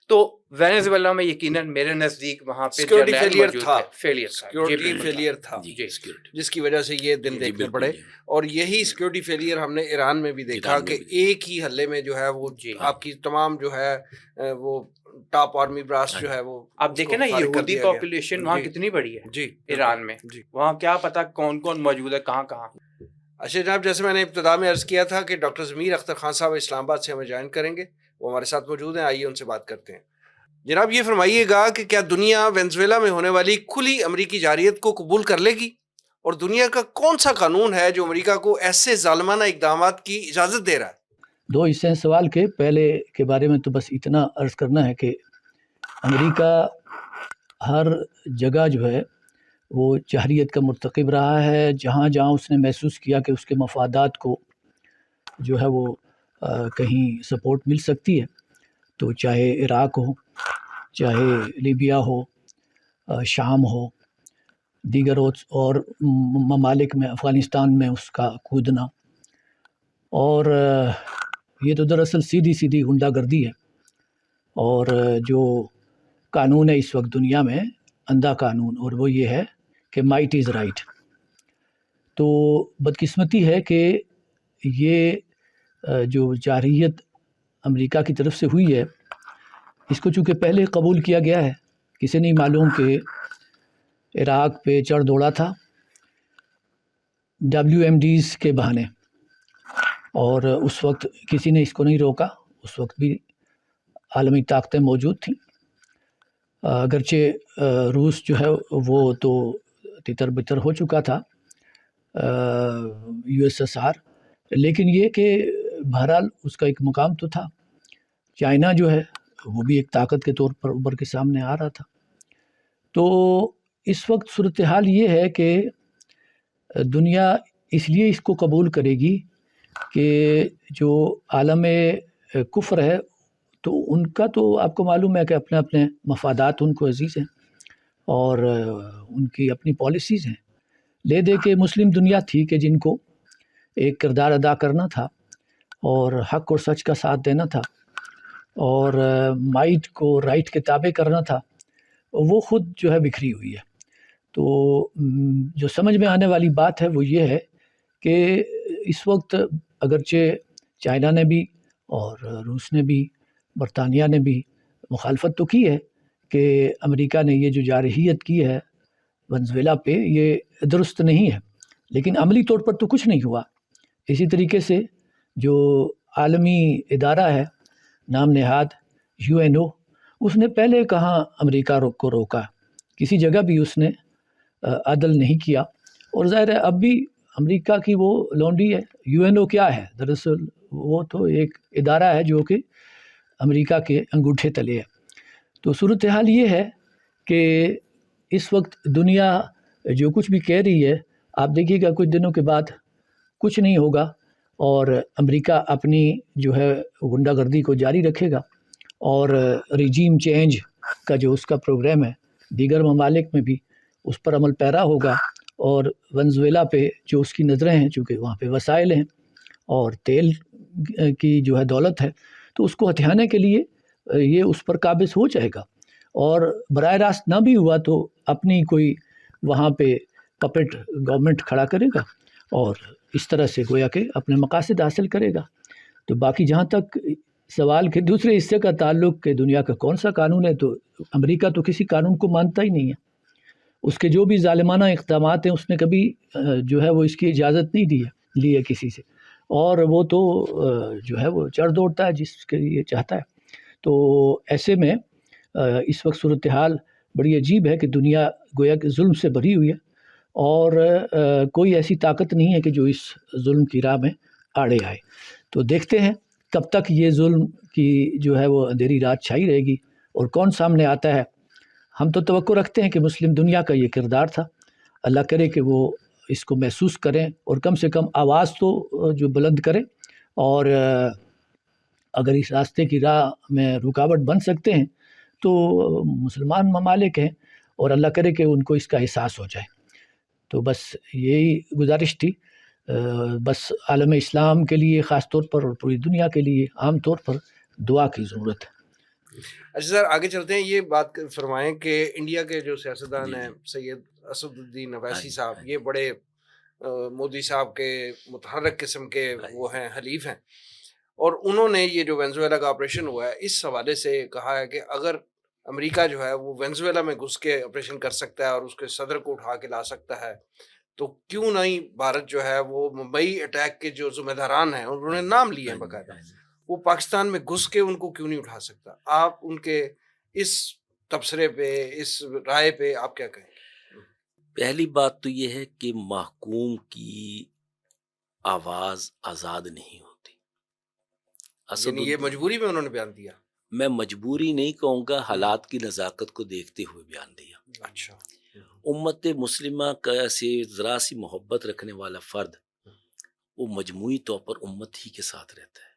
تو وینیزویلا میں یقیناً میرے نزدیک وہاں پہ سیکورٹی فیلئر تھا, سیکورٹی فیلئر تھا جی سیکورٹی جس کی وجہ سے یہ دن دیکھنے پڑے. اور یہی سیکورٹی فیلئر ہم نے ایران میں بھی دیکھا کہ ایک ہی حلے میں جو ہے وہ آپ کی تمام جو ہے وہ ٹاپ آرمی براس جو ہے وہ آپ دیکھیں نا یہودی پاپولیشن وہاں کتنی بڑی ہے جی ایران میں, وہاں کیا پتا کون کون موجود ہے کہاں کہاں. اچھا جناب, جیسے میں نے ابتدا میں عرض کیا تھا کہ ڈاکٹر ضمیر اختر خان صاحب اسلام آباد سے ہمیں جوائن کریں گے, وہ ہمارے ساتھ موجود ہیں, آئیے ان سے بات کرتے ہیں. جناب یہ فرمائیے گا کہ کیا دنیا وینزویلا میں ہونے والی کھلی امریکی جارحیت کو قبول کر لے گی, اور دنیا کا کون سا قانون ہے جو امریکہ کو ایسے ظالمانہ اقدامات کی اجازت دے رہا ہے؟ دو حصے ہیں سوال کے. پہلے کے بارے میں تو بس اتنا عرض کرنا ہے کہ امریکہ ہر جگہ جو ہے وہ جارحیت کا مرتکب رہا ہے. جہاں جہاں اس نے محسوس کیا کہ اس کے مفادات کو جو ہے وہ کہیں سپورٹ مل سکتی ہے, تو چاہے عراق ہو, چاہے لیبیا ہو, شام ہو, دیگر اور ممالک میں, افغانستان میں اس کا کودنا. اور یہ تو دراصل سیدھی سیدھی غنڈہ گردی ہے, اور جو قانون ہے اس وقت دنیا میں اندھا قانون, اور وہ یہ ہے کہ مائٹ از رائٹ. تو بدقسمتی ہے کہ یہ جو جارحیت امریکہ کی طرف سے ہوئی ہے, اس کو چونکہ پہلے قبول کیا گیا ہے, کسی نہیں معلوم کہ عراق پہ چڑھ دوڑا تھا WMDs کے بہانے, اور اس وقت کسی نے اس کو نہیں روکا. اس وقت بھی عالمی طاقتیں موجود تھیں, اگرچہ روس جو ہے وہ تو تتر بتر ہو چکا تھا, USSR, لیکن یہ کہ بہرحال اس کا ایک مقام تو تھا. چائنا جو ہے وہ بھی ایک طاقت کے طور پر ابھر کے سامنے آ رہا تھا. تو اس وقت صورتحال یہ ہے کہ دنیا اس لیے اس کو قبول کرے گی کہ جو عالم کفر ہے تو ان کا تو آپ کو معلوم ہے کہ اپنے اپنے مفادات ان کو عزیز ہیں, اور ان کی اپنی پالیسیز ہیں. لے دے کے مسلم دنیا تھی کہ جن کو ایک کردار ادا کرنا تھا اور حق اور سچ کا ساتھ دینا تھا اور مائٹ کو رائٹ کے تابع کرنا تھا, وہ خود جو ہے بکھری ہوئی ہے. تو جو سمجھ میں آنے والی بات ہے وہ یہ ہے کہ اس وقت اگرچہ چائنا نے بھی اور روس نے بھی, برطانیہ نے بھی مخالفت تو کی ہے کہ امریکہ نے یہ جو جارحیت کی ہے ونزویلا پہ یہ درست نہیں ہے, لیکن عملی طور پر تو کچھ نہیں ہوا. اسی طریقے سے جو عالمی ادارہ ہے نام نہاد UNO, اس نے پہلے کہاں امریکہ کو روکا, کسی جگہ بھی اس نے عدل نہیں کیا. اور ظاہر ہے اب بھی امریکہ کی وہ لونڈی ہے. UNO کیا ہے دراصل؟ وہ تو ایک ادارہ ہے جو کہ امریکہ کے انگوٹھے تلے ہے. تو صورتحال یہ ہے کہ اس وقت دنیا جو کچھ بھی کہہ رہی ہے, آپ دیکھیے گا کچھ دنوں کے بعد کچھ نہیں ہوگا, اور امریکہ اپنی جو ہے غنڈہ گردی کو جاری رکھے گا, اور ریجیم چینج کا جو اس کا پروگرام ہے دیگر ممالک میں بھی اس پر عمل پیرا ہوگا. اور ونزویلا پہ جو اس کی نظریں ہیں, چونکہ وہاں پہ وسائل ہیں اور تیل کی جو ہے دولت ہے, تو اس کو ہتھیانے کے لیے یہ اس پر قابض ہو جائے گا. اور براہ راست نہ بھی ہوا تو اپنی کوئی وہاں پہ پپٹ گورنمنٹ کھڑا کرے گا اور اس طرح سے گویا کہ اپنے مقاصد حاصل کرے گا. تو باقی جہاں تک سوال کے دوسرے حصے کا تعلق کہ دنیا کا کون سا قانون ہے, تو امریکہ تو کسی قانون کو مانتا ہی نہیں ہے. اس کے جو بھی ظالمانہ اقدامات ہیں اس نے کبھی جو ہے وہ اس کی اجازت نہیں دی ہے کسی سے, اور وہ تو جو ہے وہ چڑھ دوڑتا ہے جس کے لیے چاہتا ہے. تو ایسے میں اس وقت صورتحال بڑی عجیب ہے کہ دنیا گویا کہ ظلم سے بھری ہوئی ہے، اور کوئی ایسی طاقت نہیں ہے کہ جو اس ظلم کی راہ میں آڑے آئے۔ تو دیکھتے ہیں کب تک یہ ظلم کی جو ہے وہ اندھیری رات چھائی رہے گی اور کون سامنے آتا ہے۔ ہم تو توقع رکھتے ہیں کہ مسلم دنیا کا یہ کردار تھا، اللہ کرے کہ وہ اس کو محسوس کریں اور کم سے کم آواز تو جو بلند کریں، اور اگر اس راستے کی راہ میں رکاوٹ بن سکتے ہیں تو مسلمان ممالک ہیں، اور اللہ کرے کہ ان کو اس کا احساس ہو جائے۔ تو بس یہی گزارش تھی، بس عالم اسلام کے لیے خاص طور پر اور پوری دنیا کے لیے عام طور پر دعا کی ضرورت ہے۔ اچھا سر، آگے چلتے ہیں، یہ بات فرمائیں کہ انڈیا کے جو سیاستدان ہیں سید اسد الدین اویسی صاحب، یہ بڑے مودی صاحب کے متحرک قسم کے وہ ہیں، حلیف ہیں، اور انہوں نے یہ جو وینزویلا کا آپریشن ہوا ہے اس حوالے سے کہا ہے کہ اگر امریکہ جو ہے وہ وینزویلا میں گھس کے آپریشن کر سکتا ہے اور اس کے صدر کو اٹھا کے لا سکتا ہے، تو کیوں نہیں بھارت جو ہے وہ ممبئی اٹیک کے جو ذمہ داران ہیں انہوں نے نام لیے ہیں باقاعدہ، وہ پاکستان میں گھس کے ان کو کیوں نہیں اٹھا سکتا؟ آپ ان کے اس تبصرے پہ، اس رائے پہ آپ کیا کہیں؟ پہلی بات تو یہ ہے کہ محکوم کی آواز آزاد نہیں ہوتی۔ یعنی یہ مجبوری میں انہوں نے بیان دیا؟ میں مجبوری نہیں کہوں گا، حالات کی نزاکت کو دیکھتے ہوئے بیان دیا۔ اچھا، امت مسلمہ کا سے ذرا سی محبت رکھنے والا فرد وہ مجموعی طور پر امت ہی کے ساتھ رہتا ہے،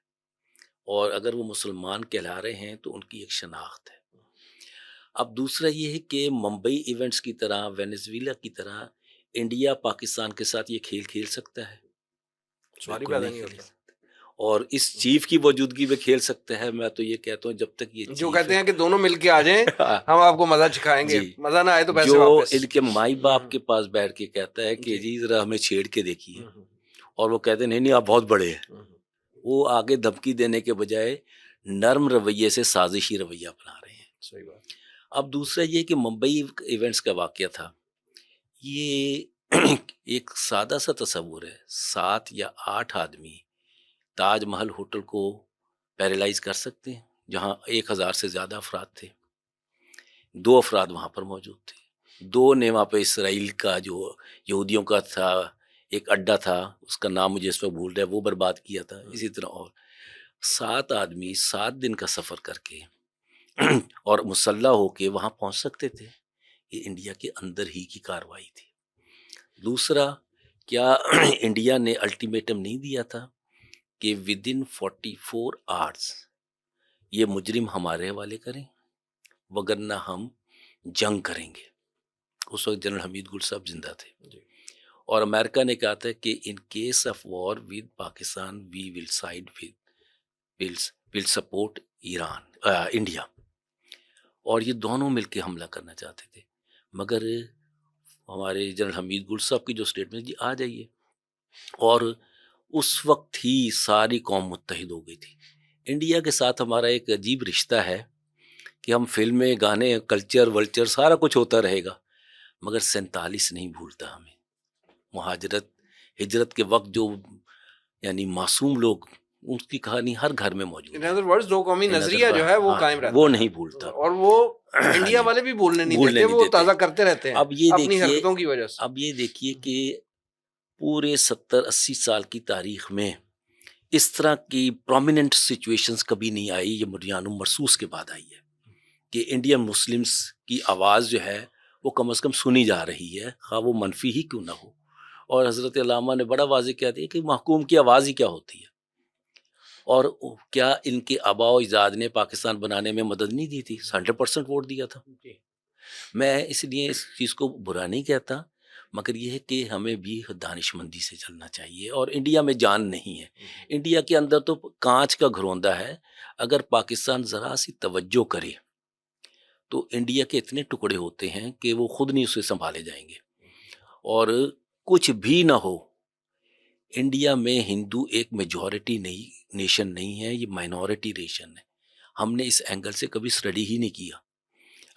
اور اگر وہ مسلمان کہلا رہے ہیں تو ان کی ایک شناخت ہے۔ اب دوسرا یہ ہے کہ ممبئی ایونٹس کی طرح، وینزویلا کی طرح انڈیا پاکستان کے ساتھ یہ کھیل کھیل سکتا ہے؟ سوال ہی بالکل پیدا نہیں نہیں کھیل ہوتا۔ سکتا۔ اور اس چیف کی موجودگی میں کھیل سکتا ہے؟ میں تو یہ کہتا ہوں جب تک یہ جو چیف کہتے ہیں کہ دونوں مل کے آ جائیں ہم آپ کو مزہ چکھائیں گے، جی، مزہ نہ آئے تو پیسے جو واپس۔ ان کے مائی باپ کے پاس بیٹھ کے کہتا ہے کہ جی ذرا ہمیں چھیڑ کے دیکھیے، اور وہ کہتے ہیں نہیں نہیں آپ بہت بڑے ہیں، وہ آگے دھمکی دینے کے بجائے نرم رویے سے سازشی رویہ اپنا رہے ہیں۔ صحیح بات۔ اب دوسرا یہ کہ ممبئی ایونٹس کا واقعہ تھا، یہ ایک سادہ سا تصور ہے، 7 یا 8 آدمی تاج محل ہوٹل کو پیرالائز کر سکتے ہیں جہاں 1000 سے زیادہ افراد تھے، 2 افراد وہاں پر موجود تھے، 2 نے وہاں پہ اسرائیل کا جو یہودیوں کا تھا ایک اڈا تھا، اس کا نام مجھے اس میں بھول رہا ہے، وہ برباد کیا تھا۔ اسی طرح اور 7 آدمی 7 دن کا سفر کر کے اور مسلح ہو کے وہاں پہنچ سکتے تھے۔ یہ انڈیا کے اندر ہی کی کارروائی تھی۔ دوسرا، کیا انڈیا نے الٹیمیٹم نہیں دیا تھا کہ ودن 44 آورس یہ مجرم ہمارے حوالے کریں وگرنہ ہم جنگ کریں گے؟ اس وقت جنرل حمید گل صاحب زندہ تھے، اور امریکہ نے کہا تھا کہ in case of war with Pakistan we will side will support India, اور یہ دونوں مل کے حملہ کرنا چاہتے تھے، مگر ہمارے جنرل حمید گل صاحب کی جو اسٹیٹمنٹ جی آ جائیے، اور اس وقت ہی ساری قوم متحد ہو گئی تھی۔ انڈیا کے ساتھ ہمارا ایک عجیب رشتہ ہے کہ ہم فلمیں، گانے، کلچر ولچر سارا کچھ ہوتا رہے گا، مگر 47 نہیں بھولتا ہمیں۔ مہاجرت، ہجرت کے وقت جو یعنی معصوم لوگ، ان کی کہانی ہر گھر میں موجود ان ہے۔ ادر ورڈز دو قومی نظریہ جو ہے وہ قائم رہتا وہ ہے، نہیں بھولتا، اور وہ انڈیا والے بھی بھولنے نہیں دیتے، وہ تازہ کرتے رہتے ہیں اب یہ اپنی دیکھیے، حرکتوں کی وجہ سے۔ اب یہ دیکھیے کہ پورے 70-80 سال کی تاریخ میں اس طرح کی پرومیننٹ سچویشنز کبھی نہیں آئی، یہ مریانو مرسوس کے بعد آئی ہے کہ انڈین مسلمز کی آواز جو ہے وہ کم از کم سنی جا رہی ہے، خواہ وہ منفی ہی کیوں نہ ہو۔ اور حضرت علامہ نے بڑا واضح کہہ دیا کہ محکوم کی آواز ہی کیا ہوتی ہے، اور کیا ان کے آباء و اجداد نے پاکستان بنانے میں مدد نہیں دی تھی؟ 100% ووٹ دیا تھا۔ میں اس لیے اس چیز کو برا نہیں کہتا، مگر یہ ہے کہ ہمیں بھی دانش مندی سے چلنا چاہیے، اور انڈیا میں جان نہیں ہے، انڈیا کے اندر تو کانچ کا گھروندہ ہے، اگر پاکستان ذرا سی توجہ کرے تو انڈیا کے اتنے ٹکڑے ہوتے ہیں کہ وہ خود نہیں اسے سنبھالے جائیں گے۔ اور کچھ بھی نہ ہو، انڈیا میں ہندو ایک میجورٹی نیشن نہیں ہے، یہ مائنورٹی نیشن ہے۔ ہم نے اس اینگل سے کبھی اسٹڈی ہی نہیں کیا۔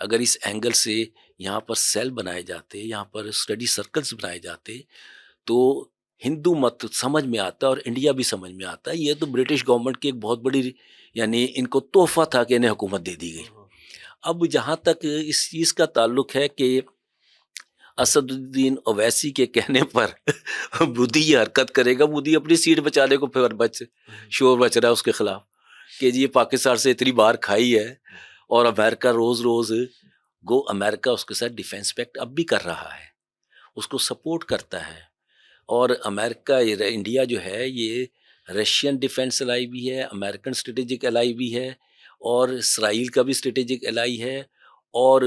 اگر اس اینگل سے یہاں پر سیل بنائے جاتے، یہاں پر اسٹڈی سرکلز بنائے جاتے، تو ہندو مت سمجھ میں آتا ہے اور انڈیا بھی سمجھ میں آتا ہے. یہ تو برٹش گورنمنٹ کی ایک بہت بڑی یعنی ان کو تحفہ تھا کہ انہیں حکومت دے دی گئی. اب جہاں تک اس چیز کا تعلق ہے کہ اسد الدین اویسی کے کہنے پر مودی یہ حرکت کرے گا, مودی اپنی سیٹ بچانے کو پھر شور بچ رہا ہے اس کے خلاف کہ جی یہ پاکستان سے اتنی بار کھائی ہے اور امریکہ روز روز گو امریکہ اس کے ساتھ ڈیفینس پیکٹ اب بھی کر رہا ہے, اس کو سپورٹ کرتا ہے. اور امریکہ انڈیا جو ہے یہ رشین ڈیفینس الائی بھی ہے, امریکن اسٹریٹجک الائی بھی ہے, اور اسرائیل کا بھی اسٹریٹجک الائی ہے, اور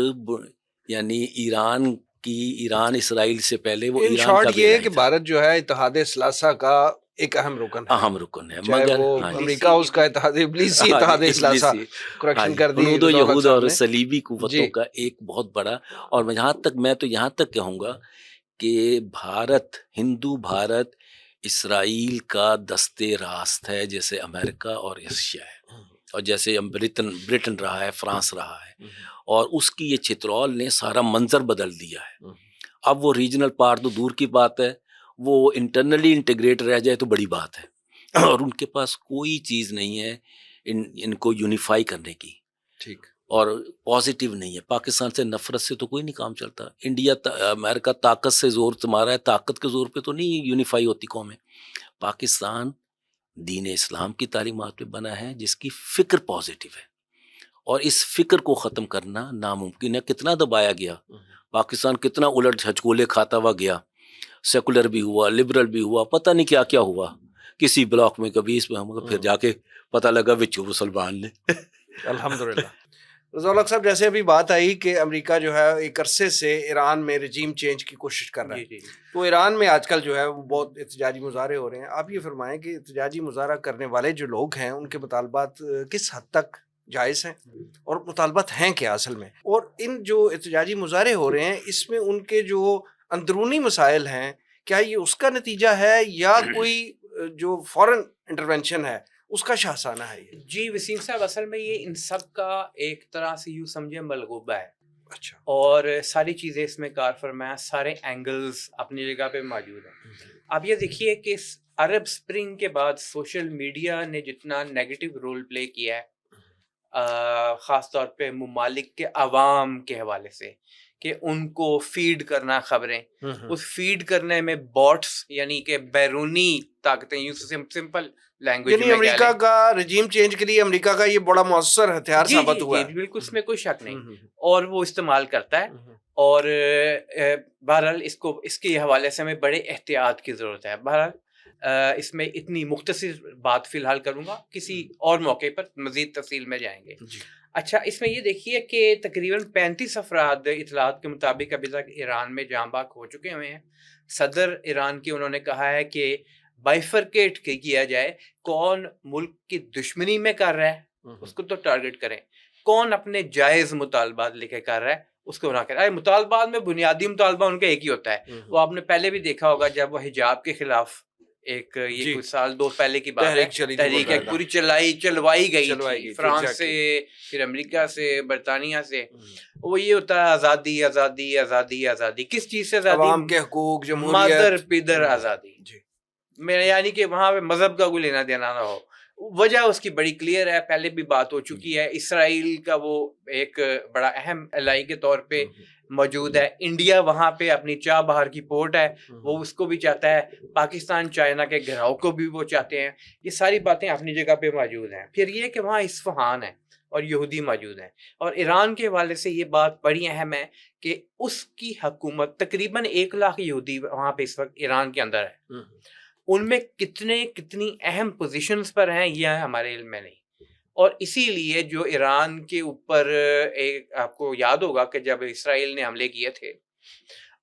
یعنی ایران اسرائیل سے پہلے وہ ان ایران شارٹ کا بھی یہ ہے الائی کہ تھا. بھارت جو ہے اتحاد ثلاثہ کا ایک اہم رکن ہے, اہم رکن ہے, چاہے مگر وہ ہاں جی. امریکہ اس کا اتحاد ابلیسی اتحاد ثلاثہ کریکشن کر دی ہنود و رضا الحق یہود صاحب اور نے. صلیبی قوتوں کا ایک بہت بڑا, اور میں تو یہاں تک کہوں گا کہ ہندو بھارت اسرائیل کا دستے راست ہے, جیسے امریکہ اور ایشیا ہے, اور جیسے برٹن رہا ہے, فرانس رہا ہے, اور اس کی یہ چترول نے سارا منظر بدل دیا ہے. اب وہ ریجنل پارٹ تو دور کی بات ہے, وہ انٹرنلی انٹیگریٹ رہ جائے تو بڑی بات ہے, اور ان کے پاس کوئی چیز نہیں ہے ان کو یونیفائی کرنے کی, ٹھیک, اور پازیٹیو نہیں ہے. پاکستان سے نفرت سے تو کوئی نہیں کام چلتا. انڈیا امریکہ طاقت سے زور تمہارا ہے, طاقت کے زور پہ تو نہیں یونیفائی ہوتی قومیں. پاکستان دین اسلام کی تعلیمات پہ بنا ہے جس کی فکر پازیٹیو ہے, اور اس فکر کو ختم کرنا ناممکن ہے. کتنا دبایا گیا پاکستان, کتنا الٹ جھچکولے کھاتا ہوا گیا, سیکولر بھی ہوا, لبرل بھی ہوا, پتہ نہیں کیا کیا ہوا, کسی بلاک میں کبھی اس میں ہم پھر جا کے پتہ لگا وچو مسلمان نے. الحمدللہ. رضا الحق صاحب, جیسے ابھی بات آئی کہ امریکہ جو ہے ایک عرصے سے ایران میں رجیم چینج کی کوشش کر رہا ہے, تو ایران میں آج کل جو ہے وہ بہت احتجاجی مظاہرے ہو رہے ہیں. آپ یہ فرمائیں کہ احتجاجی مظاہرہ کرنے والے جو لوگ ہیں ان کے مطالبات کس حد تک جائز ہیں, اور مطالبات ہیں کیا اصل میں, اور ان جو احتجاجی مظاہرے ہو رہے ہیں اس میں ان کے جو اندرونی مسائل ہیں کیا یہ اس کا نتیجہ ہے یا کوئی جو فورن انٹرونشن ہے اس کا شاہسانہ ہے یہ؟ جی وسیم صاحب, اصل میں یہ ان سب کا ایک طرح سے یوں سمجھے ملغوبہ ہے. اچھا, اور ساری چیزیں اس میں کار فرما, سارے اینگلز اپنی جگہ پہ موجود ہیں. اب یہ دیکھیے کہ عرب اسپرنگ کے بعد سوشل میڈیا نے جتنا نیگیٹو رول پلے کیا ہے, خاص طور پہ ممالک کے عوام کے حوالے سے, کہ ان کو فیڈ کرنا خبریں, اس فیڈ کرنے میں باٹس یعنی کہ بیرونی طاقتیں, یوں سمپل لینگویج یعنی میں امریکہ کا رجیم چینج کے لیے امریکہ کا یہ بڑا مؤثر ہتھیار ثابت ہوا ہے. بالکل, اس میں کوئی شک نہیں, اور وہ استعمال کرتا ہے. اور بہرحال اس کے حوالے سے ہمیں بڑے احتیاط کی ضرورت ہے. بہرحال اس میں اتنی مختصر بات فی الحال کروں گا, کسی اور موقع پر مزید تفصیل میں جائیں گے. اچھا, اس میں یہ دیکھیے کہ تقریباً 35 افراد اطلاعات کے مطابق ابھی تک ایران میں جاں بحق ہو چکے ہوئے ہیں. صدر ایران کی انہوں نے کہا ہے کہ بائیفرکیٹ کیا جائے, کون ملک کی دشمنی میں کر رہا ہے اس کو تو ٹارگٹ کریں, کون اپنے جائز مطالبات لے کے کر رہا ہے اس کو نہ کریں. مطالبات میں بنیادی مطالبہ ان کا ایک ہی ہوتا ہے, وہ آپ نے پہلے بھی دیکھا ہوگا جب وہ حجاب کے خلاف ایک یہ کچھ سال دو پہلے کی بات ہے, تحریک ایک پوری چلوائی گئی تھی فرانس سے, پھر امریکہ سے, برطانیہ سے. وہ یہ ہوتا ہے آزادی آزادی آزادی آزادی, کس چیز سے آزادی؟ عوام کے حقوق, جمہوریت, مادر پیدر آزادی. یعنی کہ وہاں پہ مذہب کا کوئی لینا دینا نہ ہو. وجہ اس کی بڑی کلیئر ہے, پہلے بھی بات ہو چکی ہے. اسرائیل کا وہ ایک بڑا اہم الائی کے طور پہ موجود ہے. انڈیا وہاں پہ اپنی چاہ بہار کی پورٹ ہے, وہ اس کو بھی چاہتا ہے. پاکستان چائنا کے گھراؤ کو بھی وہ چاہتے ہیں. یہ ساری باتیں اپنی جگہ پہ موجود ہیں. پھر یہ کہ وہاں اصفہان ہے اور یہودی موجود ہیں, اور ایران کے حوالے سے یہ بات بڑی اہم ہے کہ اس کی حکومت, تقریباً 1 لاکھ یہودی وہاں پہ اس وقت ایران کے اندر ہے. ان میں کتنی اہم پوزیشنز پر ہیں یہ ہمارے علم میں نہیں. اور اسی لیے جو ایران کے اوپر ایک آپ کو یاد ہوگا کہ جب اسرائیل نے حملے کیے تھے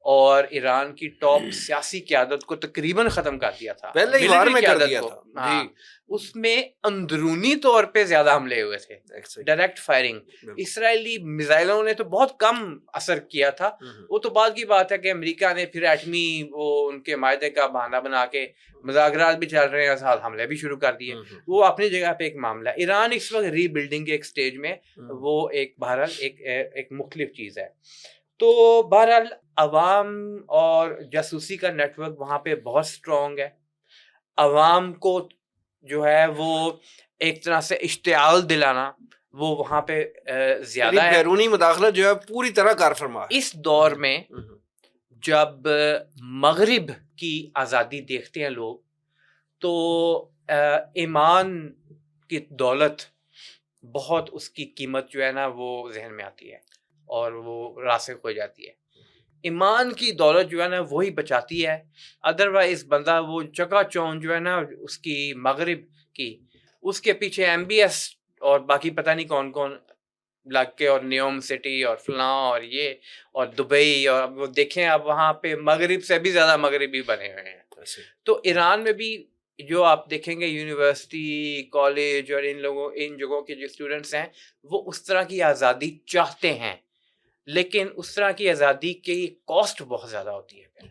اور ایران کی ٹاپ سیاسی قیادت کو تقریباً ختم کر دیا تھا, پہلے ہی وار میں کر دیا تھا. ہاں, اس میں اندرونی طور پہ زیادہ حملے ہوئے تھے, ڈائریکٹ فائرنگ. اسرائیلی میزائلوں نے تو بہت کم اثر کیا تھا. وہ تو بعد کی بات ہے کہ امریکہ نے پھر ایٹمی وہ ان کے معاہدے کا بہانہ بنا کے مذاکرات بھی چل رہے ہیں, ساتھ حملے بھی شروع کر دیے. وہ اپنی جگہ پہ ایک معاملہ ہے. ایران اس وقت ری بلڈنگ کے ایک سٹیج میں, وہ ایک بہرحال ایک مختلف چیز ہے. تو بہرحال عوام اور جاسوسی کا نیٹ ورک وہاں پہ بہت اسٹرانگ ہے. عوام کو جو ہے وہ ایک طرح سے اشتعال دلانا وہ وہاں پہ زیادہ ہے. بیرونی مداخلت جو ہے پوری طرح کار فرما ہے. اس دور میں جب مغرب کی آزادی دیکھتے ہیں لوگ تو ایمان کی دولت بہت اس کی قیمت جو ہے نا وہ ذہن میں آتی ہے اور وہ راسخ ہو جاتی ہے. ایمان کی دولت جو ہے نا وہی بچاتی ہے. ادروائز بندہ وہ چکا چون جو ہے نا اس کی مغرب کی اس کے پیچھے MBS اور باقی پتہ نہیں کون کون لگ کے اور نیوم سٹی اور فلاں اور یہ اور دبئی اور وہ دیکھیں اب وہاں پہ مغرب سے بھی زیادہ مغربی بنے ہوئے ہیں. تو ایران میں بھی جو آپ دیکھیں گے یونیورسٹی کالج اور ان جگہوں کے جو اسٹوڈنٹس ہیں وہ اس طرح کی آزادی چاہتے ہیں لیکن اس طرح کی آزادی کی کاسٹ بہت زیادہ ہوتی ہے.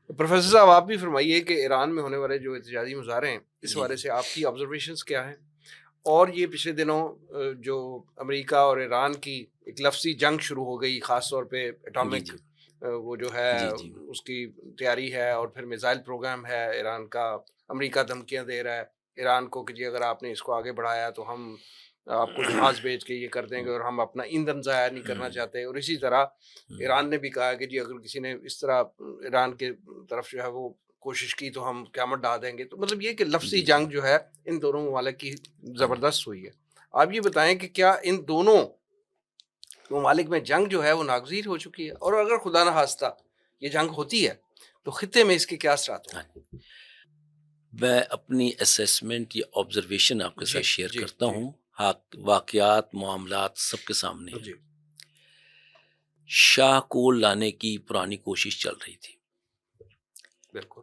پروفیسر صاحب آپ بھی فرمائیے کہ ایران میں ہونے والے جو احتجاجی مظاہرے ہیں اس بارے سے آپ کی آبزرویشنز کیا ہیں اور یہ پچھلے دنوں جو امریکہ اور ایران کی ایک لفظی جنگ شروع ہو گئی خاص طور پہ اٹامک وہ جو ہے اس کی تیاری ہے اور پھر میزائل پروگرام ہے ایران کا. امریکہ دھمکیاں دے رہا ہے ایران کو کہ جی اگر آپ نے اس کو آگے بڑھایا تو ہم آپ کو جہاز بھیج کے یہ کر دیں گے اور ہم اپنا ایندھن ضائع نہیں کرنا چاہتے. اور اسی طرح ایران نے بھی کہا کہ جی اگر کسی نے اس طرح ایران کے طرف جو ہے وہ کوشش کی تو ہم قیامت ڈھا دیں گے. تو مطلب یہ کہ لفظی جنگ جو ہے ان دونوں ممالک کی زبردست ہوئی ہے. آپ یہ بتائیں کہ کیا ان دونوں ممالک میں جنگ جو ہے وہ ناگزیر ہو چکی ہے اور اگر خدا نخواستہ یہ جنگ ہوتی ہے تو خطے میں اس کے کیا اثرات ہوں گے؟ میں اپنی اسیسمنٹ یا آبزرویشن آپ کے ساتھ شیئر کرتا ہوں. واقعات معاملات سب کے سامنے ہیں. شاہ کو لانے کی پرانی کوشش چل رہی تھی. بالکل.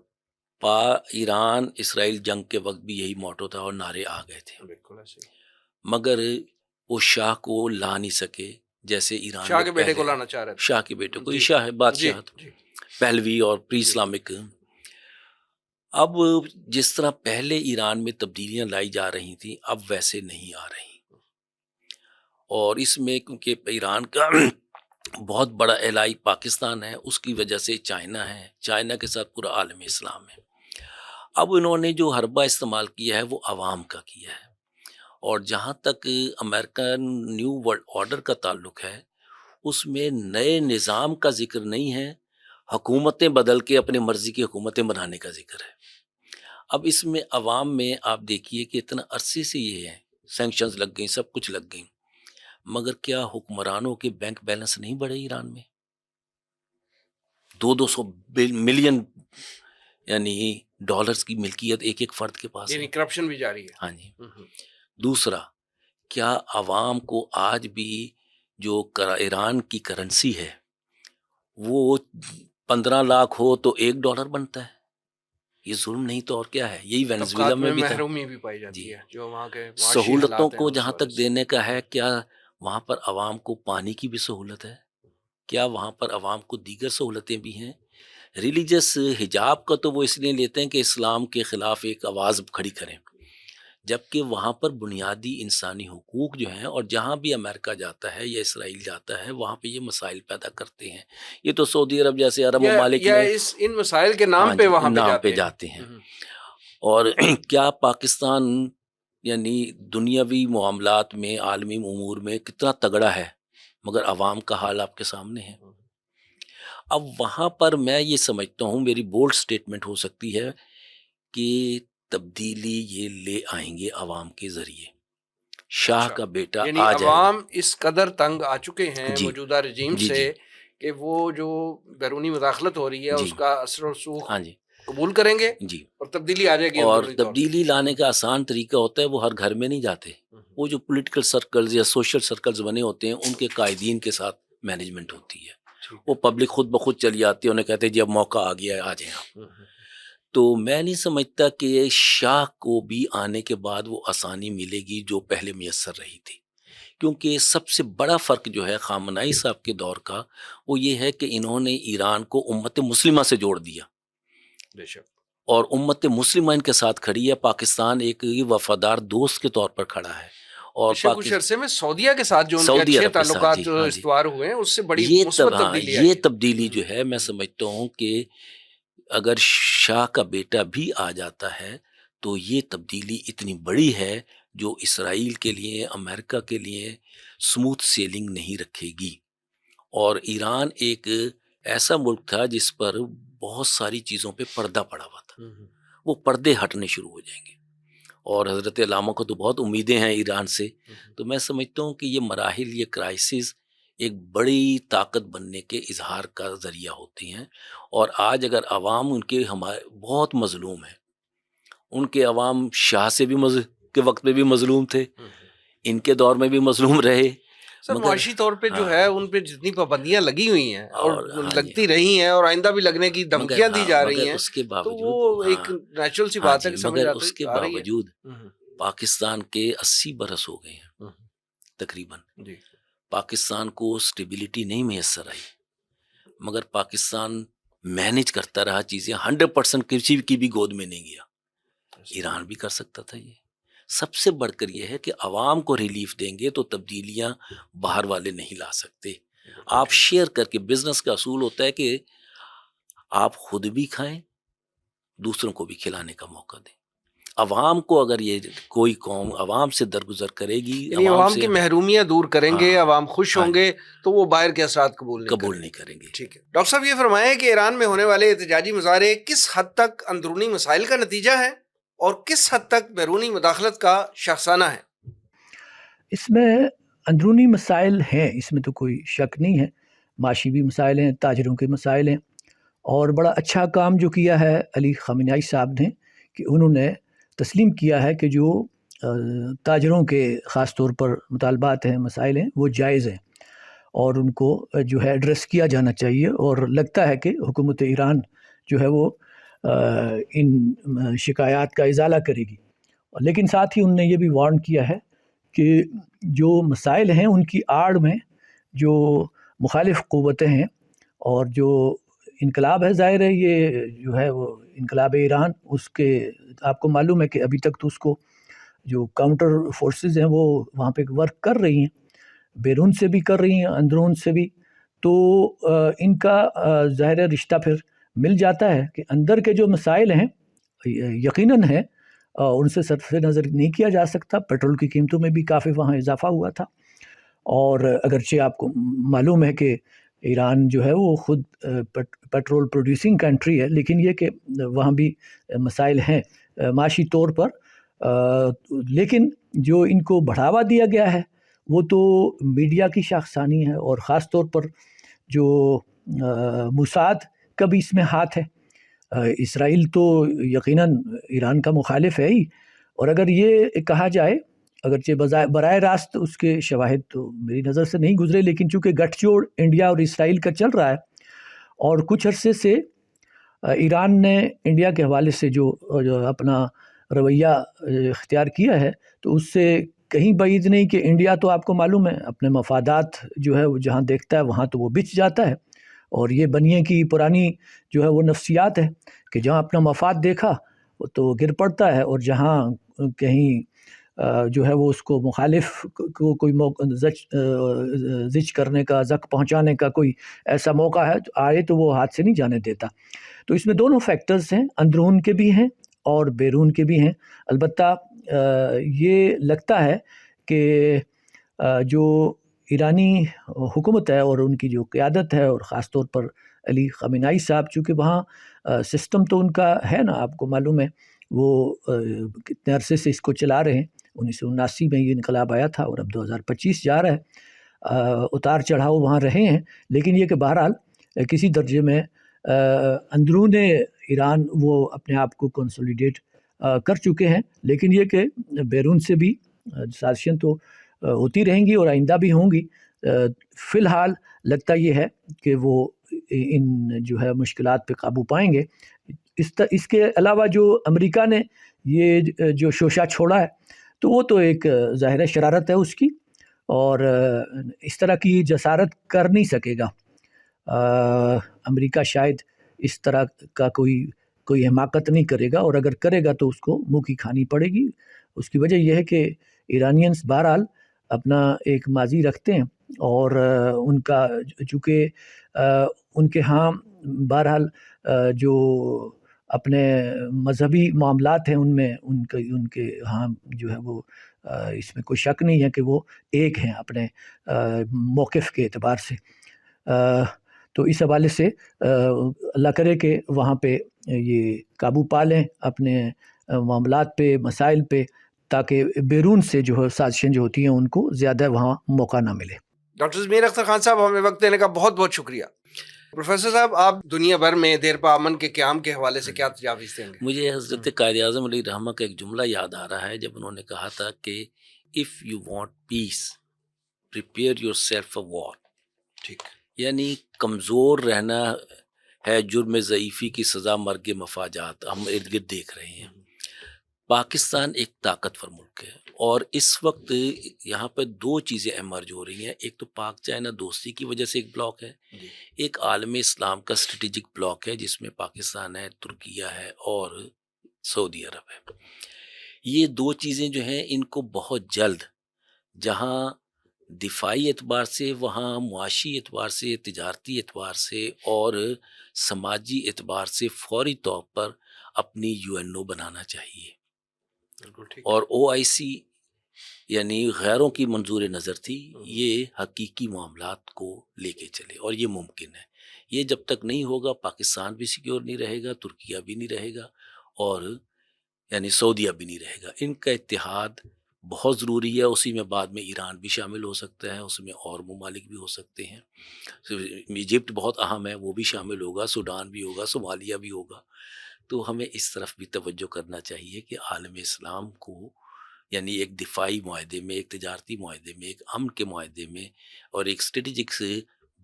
ایران اسرائیل جنگ کے وقت بھی یہی موٹو تھا اور نعرے آ گئے تھے. بالکل ایسے مگر وہ شاہ کو لا نہیں سکے. جیسے ایران شاہ کے بیٹے کو لانا چاہ رہے تھے. شاہ کے بیٹے کو یہ شاہ بادشاہ پہلوی اور پری اسلامک. اب جس طرح پہلے ایران میں تبدیلیاں لائی جا رہی تھیں اب ویسے نہیں آ رہی. اور اس میں کیونکہ ایران کا بہت بڑا الائی پاکستان ہے اس کی وجہ سے چائنا ہے. چائنا کے ساتھ پورا عالم اسلام ہے. اب انہوں نے جو حربہ استعمال کیا ہے وہ عوام کا کیا ہے. اور جہاں تک امریکن نیو ورلڈ آرڈر کا تعلق ہے اس میں نئے نظام کا ذکر نہیں ہے. حکومتیں بدل کے اپنے مرضی کی حکومتیں بنانے کا ذکر ہے. اب اس میں عوام میں آپ دیکھیے کہ اتنا عرصے سے یہ ہے سینکشنز لگ گئیں سب کچھ لگ گئیں مگر کیا حکمرانوں کے بینک بیلنس نہیں بڑھے ایران میں؟ 200 ملین یعنی ڈالرز کی ملکیت ایک ایک فرد کے پاس یعنی کرپشن بھی جاری ہے. ہاں جی. دوسرا کیا عوام کو آج بھی جو ایران کی کرنسی ہے وہ 15 لاکھ ہو تو $1 بنتا ہے؟ یہ ظلم نہیں تو اور کیا ہے. یہی وینزویلا میں بھی محرومی بھی پائی جاتی ہے جو وہاں کے سہولتوں کو جہاں تک دینے کا ہے. کیا وہاں پر عوام کو پانی کی بھی سہولت ہے؟ کیا وہاں پر عوام کو دیگر سہولتیں بھی ہیں؟ ریلیجس حجاب کا تو وہ اس لیے لیتے ہیں کہ اسلام کے خلاف ایک آواز کھڑی کریں جبکہ وہاں پر بنیادی انسانی حقوق جو ہیں اور جہاں بھی امریکہ جاتا ہے یا اسرائیل جاتا ہے وہاں پہ یہ مسائل پیدا کرتے ہیں. یہ تو سعودی عرب جیسے عرب ممالک ان مسائل کے نام پہ وہاں پہ جاتے ہیں. اور کیا پاکستان یعنی دنیاوی معاملات میں عالمی امور میں کتنا تگڑا ہے مگر عوام کا حال آپ کے سامنے ہے. اب وہاں پر میں یہ سمجھتا ہوں میری بولڈ سٹیٹمنٹ ہو سکتی ہے کہ تبدیلی یہ لے آئیں گے عوام کے ذریعے. شاہ کا بیٹا یعنی آ جائے. عوام اس قدر تنگ آ چکے ہیں موجودہ رجیم سے کہ وہ جو بیرونی مداخلت ہو رہی ہے اس کا اثر و رسوخ قبول کریں گے اور تبدیلی آ جائے گی. اور تبدیلی لانے کا آسان طریقہ ہوتا ہے وہ ہر گھر میں نہیں جاتے. وہ جو پولیٹیکل سرکلز یا سوشل سرکلز بنے ہوتے ہیں ان کے قائدین کے ساتھ مینجمنٹ ہوتی ہے. وہ پبلک خود بخود چلی آتی ہے انہیں کہتے ہیں جی اب موقع آ گیا ہے آ جائیں آپ. تو میں نہیں سمجھتا کہ شاہ کو بھی آنے کے بعد وہ آسانی ملے گی جو پہلے میسر رہی تھی کیونکہ سب سے بڑا فرق جو ہے خامنائی صاحب کے دور کا وہ یہ ہے کہ انہوں نے ایران کو امت مسلمہ سے جوڑ دیا. بے شک. اور امت مسلمہ ان کے ساتھ کھڑی ہے. پاکستان ایک وفادار دوست کے طور پر کھڑا ہے اور کچھ عرصے میں سعودیہ کے ساتھ جو ان کے سعودی اچھے عرب کے ساتھ، تعلقات جی، ہاں جی، استوار ہوئے ہیں، اس سے بڑی یہ مثبت تبدیلی آئی یہ ہے۔ تبدیلی جو ہے میں سمجھتا ہوں کہ اگر شاہ کا بیٹا بھی آ جاتا ہے تو یہ تبدیلی اتنی بڑی ہے جو اسرائیل کے لیے، امریکہ کے لیے سموتھ سیلنگ نہیں رکھے گی۔ اور ایران ایک ایسا ملک تھا جس پر بہت ساری چیزوں پہ پردہ پڑا ہوا تھا، وہ پردے ہٹنے شروع ہو جائیں گے، اور حضرت علامہ کو تو بہت امیدیں ہیں ایران سے۔ تو میں سمجھتا ہوں کہ یہ مراحل، یہ کرائسس ایک بڑی طاقت بننے کے اظہار کا ذریعہ ہوتی ہیں۔ اور آج اگر عوام ان کے بہت مظلوم ہیں، ان کے عوام شاہ سے بھی کے وقت میں بھی مظلوم تھے، ان کے دور میں بھی مظلوم رہے، سر معاشی طور پہ جو ہے ان پہ جتنی پابندیاں لگی ہوئی ہیں اور لگتی رہی ہیں اور آئندہ بھی لگنے کی دھمکیاں دی جا رہی ہیں، اس کے تو وہ ایک نیچرل سی بات ہے کہ سمجھ مگر آتی اس کے آ رہی ہے۔ باوجود پاکستان کے 80 برس ہو گئے ہیں تقریباً، جی، پاکستان کو سٹیبلٹی نہیں میسر آئی، مگر پاکستان مینج کرتا رہا چیزیں، 100% کسی کی بھی گود میں نہیں گیا۔ ایران بھی کر سکتا تھا یہ۔ سب سے بڑھ کر یہ ہے کہ عوام کو ریلیف دیں گے تو تبدیلیاں باہر والے نہیں لا سکتے۔ آپ شیئر کر کے، بزنس کا اصول ہوتا ہے کہ آپ خود بھی کھائیں، دوسروں کو بھی کھلانے کا موقع دیں۔ عوام کو اگر یہ کوئی قوم عوام سے درگزر کرے گی، یعنی عوام کی محرومیاں دور کریں گے، عوام خوش ہوں گے تو وہ باہر کے اثرات قبول نہیں کریں گے۔ ٹھیک ہے ڈاکٹر صاحب، یہ فرمائیں کہ ایران میں ہونے والے احتجاجی مظاہرے کس حد تک اندرونی مسائل کا نتیجہ ہے اور کس حد تک بیرونی مداخلت کا شخصانہ ہے؟ اس میں اندرونی مسائل ہیں، اس میں تو کوئی شک نہیں ہے، معاشی بھی مسائل ہیں، تاجروں کے مسائل ہیں، اور بڑا اچھا کام جو کیا ہے علی خامنہئی صاحب نے کہ انہوں نے تسلیم کیا ہے کہ جو تاجروں کے خاص طور پر مطالبات ہیں، مسائل ہیں، وہ جائز ہیں اور ان کو جو ہے ایڈریس کیا جانا چاہیے، اور لگتا ہے کہ حکومت ایران جو ہے وہ ان شکایات کا ازالہ کرے گی۔ لیکن ساتھ ہی انہوں نے یہ بھی وارن کیا ہے کہ جو مسائل ہیں ان کی آڑ میں جو مخالف قوتیں ہیں اور جو انقلاب ہے، ظاہر ہے یہ جو ہے وہ انقلاب ایران، اس کے آپ کو معلوم ہے کہ ابھی تک تو اس کو جو کاؤنٹر فورسز ہیں وہ وہاں پہ ورک کر رہی ہیں، بیرون سے بھی کر رہی ہیں، اندرون سے بھی، تو ان کا ظاہر رشتہ پھر مل جاتا ہے کہ اندر کے جو مسائل ہیں یقیناً ہے، ان سے صرف نظر نہیں کیا جا سکتا۔ پیٹرول کی قیمتوں میں بھی کافی وہاں اضافہ ہوا تھا، اور اگرچہ آپ کو معلوم ہے کہ ایران جو ہے وہ خود پیٹرول پروڈیوسنگ کنٹری ہے، لیکن یہ کہ وہاں بھی مسائل ہیں معاشی طور پر، لیکن جو ان کو بڑھاوا دیا گیا ہے وہ تو میڈیا کی شاخسانی ہے، اور خاص طور پر جو موساد کا بھی اس میں ہاتھ ہے۔ اسرائیل تو یقیناً ایران کا مخالف ہے ہی، اور اگر یہ کہا جائے، اگرچہ براہ راست اس کے شواہد تو میری نظر سے نہیں گزرے، لیکن چونکہ گٹھ جوڑ انڈیا اور اسرائیل کا چل رہا ہے، اور کچھ عرصے سے ایران نے انڈیا کے حوالے سے جو اپنا رویہ اختیار کیا ہے، تو اس سے کہیں بعید نہیں کہ انڈیا تو آپ کو معلوم ہے اپنے مفادات جو ہے وہ جہاں دیکھتا ہے وہاں تو وہ بچ جاتا ہے، اور یہ بنیے کی پرانی جو ہے وہ نفسیات ہے کہ جہاں اپنا مفاد دیکھا تو گر پڑتا ہے، اور جہاں کہیں جو ہے وہ اس کو مخالف کو کوئی زچ کرنے کا، زک پہنچانے کا کوئی ایسا موقع ہے آئے تو وہ ہاتھ سے نہیں جانے دیتا۔ تو اس میں دونوں فیکٹرز ہیں، اندرون کے بھی ہیں اور بیرون کے بھی ہیں۔ البتہ یہ لگتا ہے کہ جو ایرانی حکومت ہے اور ان کی جو قیادت ہے، اور خاص طور پر علی خامنہئی صاحب، چونکہ وہاں سسٹم تو ان کا ہے نا، آپ کو معلوم ہے وہ کتنے عرصے سے اس کو چلا رہے ہیں، 1979 میں یہ انقلاب آیا تھا اور اب 2025 جا رہا ہے، اتار چڑھاؤ وہاں رہے ہیں، لیکن یہ کہ بہرحال کسی درجے میں اندرون ایران وہ اپنے آپ کو کنسولیڈیٹ کر چکے ہیں، لیکن یہ کہ بیرون سے بھی سازشیں تو ہوتی رہیں گی اور آئندہ بھی ہوں گی۔ فی الحال لگتا یہ ہے کہ وہ ان جو ہے مشکلات پہ قابو پائیں گے۔ اس کے علاوہ جو امریکہ نے یہ جو شوشہ چھوڑا ہے تو وہ تو ایک ظاہر شرارت ہے اس کی، اور اس طرح کی جسارت کر نہیں سکے گا امریکہ، شاید اس طرح کا کوئی حماقت نہیں کرے گا، اور اگر کرے گا تو اس کو منہ کی کھانی پڑے گی۔ اس کی وجہ یہ ہے کہ ایرانینس بہرحال اپنا ایک ماضی رکھتے ہیں، اور ان کا چونکہ ان کے ہاں بہرحال جو اپنے مذہبی معاملات ہیں ان میں ان کے ہاں جو ہے وہ اس میں کوئی شک نہیں ہے کہ وہ ایک ہیں اپنے موقف کے اعتبار سے. تو اس حوالے سے اللہ کرے کہ وہاں پہ یہ قابو پا لیں اپنے معاملات پہ، مسائل پہ، تاکہ بیرون سے جو ہے سازشیں جو ہوتی ہیں ان کو زیادہ وہاں موقع نہ ملے. ڈاکٹر ضمیر اختر خان صاحب، ہمیں وقت دینے کا بہت بہت شکریہ. پروفیسر صاحب، آپ دنیا بھر میں دیرپا امن کے قیام کے حوالے سے کیا تجاویز دیں گے؟ مجھے حضرت قائد اعظم علیہ الرحمہ کا ایک جملہ یاد آ رہا ہے جب انہوں نے کہا تھا کہ if you want peace prepare your self for war. ٹھیک. یعنی کمزور رہنا ہے جرم ضعیفی کی سزا، مرگ مفاجات ہم ارد گرد دیکھ رہے ہیں. پاکستان ایک طاقتور ملک ہے، اور اس وقت یہاں پہ دو چیزیں ایمرج ہو رہی ہیں. ایک تو پاک چائنا دوستی کی وجہ سے ایک بلاک ہے، ایک عالم اسلام کا اسٹریٹجک بلاک ہے جس میں پاکستان ہے، ترکیہ ہے اور سعودی عرب ہے. یہ دو چیزیں جو ہیں ان کو بہت جلد، جہاں دفاعی اعتبار سے وہاں معاشی اعتبار سے، تجارتی اعتبار سے اور سماجی اعتبار سے فوری طور پر اپنی UN بنانا چاہیے. اور OIC یعنی غیروں کی منظور نظر تھی، یہ حقیقی معاملات کو لے کے چلے، اور یہ ممکن ہے. یہ جب تک نہیں ہوگا پاکستان بھی سیکیور نہیں رہے گا، ترکیہ بھی نہیں رہے گا، اور یعنی سعودیہ بھی نہیں رہے گا. ان کا اتحاد بہت ضروری ہے. اسی میں بعد میں ایران بھی شامل ہو سکتا ہے، اس میں اور ممالک بھی ہو سکتے ہیں. ایجپٹ بہت اہم ہے، وہ بھی شامل ہوگا، سوڈان بھی ہوگا، صومالیہ بھی ہوگا. تو ہمیں اس طرف بھی توجہ کرنا چاہیے کہ عالم اسلام کو یعنی ایک دفاعی معاہدے میں، ایک تجارتی معاہدے میں، ایک امن کے معاہدے میں اور ایک اسٹریٹجک سے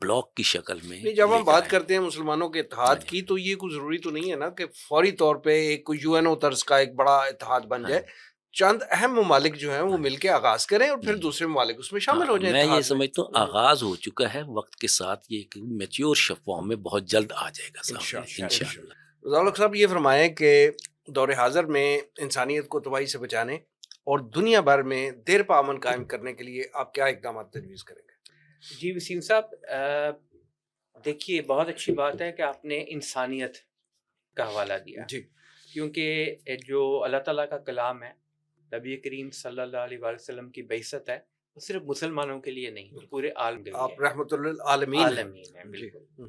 بلاک کی شکل میں. جب ہم بات کرتے ہیں مسلمانوں کے اتحاد کی، تو یہ کوئی ضروری تو نہیں ہے نا کہ فوری طور پہ ایک UN طرز کا ایک بڑا اتحاد بن جائے. چند اہم ممالک جو ہیں وہ مل کے آغاز کریں اور پھر دوسرے ممالک اس میں شامل ہو جائیں. میں یہ سمجھتا ہوں آغاز ہو چکا ہے، وقت کے ساتھ یہ ایک میچیور فارم میں بہت جلد آ جائے گا سامنے انشاءاللہ. رضا صاحب، یہ فرمائیں کہ دور حاضر میں انسانیت کو تباہی سے بچانے اور دنیا بھر میں دیرپا امن قائم کرنے کے لیے آپ کیا اقدامات تجویز کریں گے؟ جی وسیم صاحب، دیکھیے بہت اچھی بات ہے کہ آپ نے انسانیت کا حوالہ دیا. جی. کیونکہ جو اللہ تعالیٰ کا کلام ہے، نبی کریم صلی اللہ علیہ وسلم کی بعثت ہے، وہ صرف مسلمانوں کے لیے نہیں، پورے عالم کے لیے. آپ رحمت للعالمین ہیں. بالکل.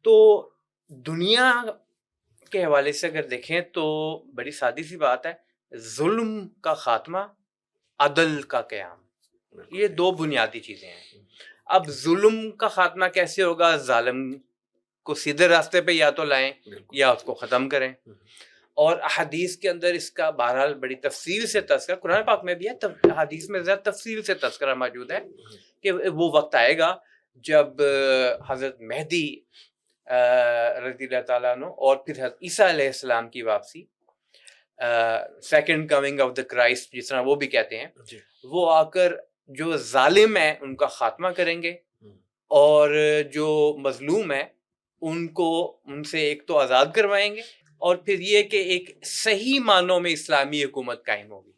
تو دنیا کے حوالے سے اگر دیکھیں تو بڑی سادی سی بات ہے، ظلم کا خاتمہ، عدل کا قیام، یہ دو بنیادی چیزیں ہیں. اب ظلم کا خاتمہ کیسے ہوگا؟ ظالم کو سیدھے راستے پہ یا تو لائیں یا اس کو ختم کریں. اور احادیث کے اندر اس کا بہرحال بڑی تفصیل سے تذکرہ قرآن پاک میں بھی ہے، حدیث میں زیادہ تفصیل سے تذکرہ موجود ہے کہ وہ وقت آئے گا جب حضرت مہدی رضی اللہ تعالیٰ عنہ اور پھر حضرت عیسیٰ علیہ السلام کی واپسی، second coming of the Christ جس طرح وہ بھی کہتے ہیں، وہ آ کر جو ظالم ہیں ان کا خاتمہ کریں گے، اور جو مظلوم ہیں ان سے ایک تو آزاد کروائیں گے، اور پھر یہ کہ ایک صحیح معنوں میں اسلامی حکومت قائم ہوگی.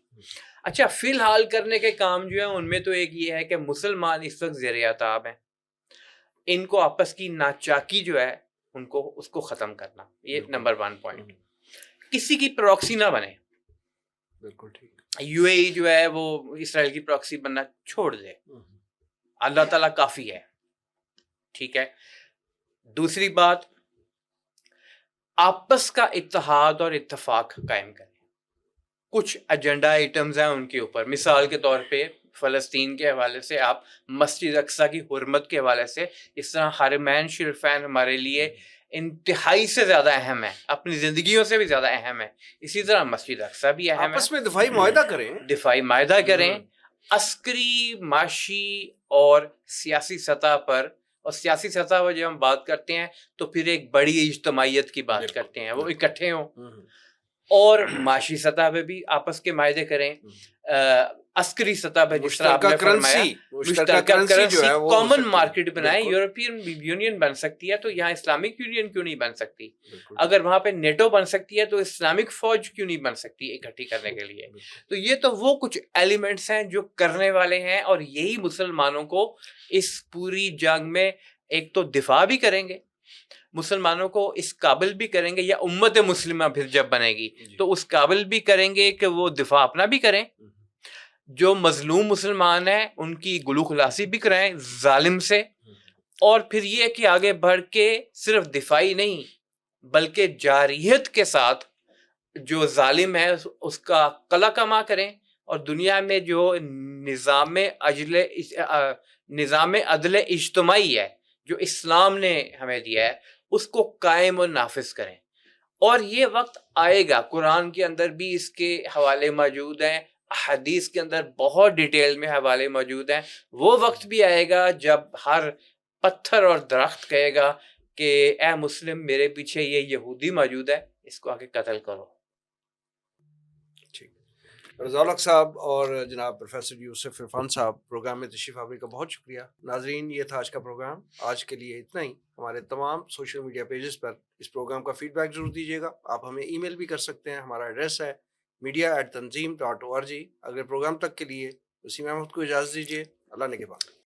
اچھا، فی الحال کرنے کے کام جو ہیں ان میں تو ایک یہ ہے کہ مسلمان اس وقت زیر عتاب ہیں، ان کو آپس کی ناچاکی جو ہے اس کو ختم کرنا، یہ نمبر 1 پوائنٹ. کسی کی پراکسی نہ بنے. بالکل ٹھیک. UAE جو ہے وہ اسرائیل کی پراکسی بننا چھوڑ دے، اللہ تعالیٰ کافی ہے. ٹھیک ہے. دوسری بات، آپس کا اتحاد اور اتفاق قائم کریں. کچھ ایجنڈا آئٹمز ہیں ان کے اوپر، مثال کے طور پہ فلسطین کے حوالے سے آپ مسجد اقصیٰ کی حرمت کے حوالے سے، اس طرح حرمین شریفین ہمارے لیے انتہائی سے زیادہ اہم ہے، اپنی زندگیوں سے بھی زیادہ اہم ہے، اسی طرح مسجد اقصیٰ بھی اہم ہے. آپس میں دفاعی معاہدہ کریں، دفاعی معاہدہ کریں، عسکری، معاشی اور سیاسی سطح پر. اور سیاسی سطح پر جب ہم بات کرتے ہیں تو پھر ایک بڑی اجتماعیت کی بات کرتے ہیں، وہ اکٹھے ہوں. اور معاشی سطح پہ بھی آپس کے معاہدے کریں. عسکری سطح پہ جس طرح آپ نے مشترکہ فرمایا مشترکہ کرنسی جو ہے وہ ہو کامن سکتی ہے۔ مارکیٹ بنائے، بالکل، یورپین یونین بن سکتی ہے تو یہاں اسلامک یونین کیوں نہیں بن سکتی؟ بالکل، اگر وہاں پہ نیٹو بن سکتی ہے تو اسلامک فوج کیوں نہیں بن سکتی اکٹھی کرنے کے لیے؟ تو یہ تو وہ کچھ ایلیمنٹس ہیں جو کرنے والے ہیں، اور یہی مسلمانوں کو اس پوری جنگ میں ایک تو دفاع بھی کریں گے، مسلمانوں کو اس قابل بھی کریں گے، یا امت مسلمہ پھر جب بنے گی تو اس قابل بھی کریں گے کہ وہ دفاع اپنا بھی کریں، جو مظلوم مسلمان ہیں ان کی گلو خلاصی بھی کرائیں ظالم سے، اور پھر یہ کہ آگے بڑھ کے صرف دفاعی نہیں بلکہ جارحیت کے ساتھ جو ظالم ہے اس کا قلع کما کریں، اور دنیا میں جو نظام عدل اجتماعی ہے جو اسلام نے ہمیں دیا ہے اس کو قائم و نافذ کریں۔ اور یہ وقت آئے گا، قرآن کے اندر بھی اس کے حوالے موجود ہیں، حدیث کے اندر بہت ڈیٹیل میں حوالے موجود ہیں، وہ وقت بھی آئے گا جب ہر پتھر اور درخت کہے گا کہ اے مسلم میرے پیچھے یہ یہودی موجود ہے، اس کو آ کے قتل کرو۔ رضا الحق صاحب اور جناب پروفیسر یوسف عرفان صاحب پروگرام میں تشریف آوری کا بہت شکریہ۔ ناظرین، یہ تھا آج کا پروگرام، آج کے لیے اتنا ہی۔ ہمارے تمام سوشل میڈیا پیجز پر اس پروگرام کا فیڈ بیک ضرور دیجیے گا، آپ ہمیں ای میل بھی کر سکتے ہیں، ہمارا ایڈریس ہے media@tanzeem.org۔ اگلے پروگرام تک کے لیے وسیم احمد کو اجازت دیجیے، اللہ نگہبان۔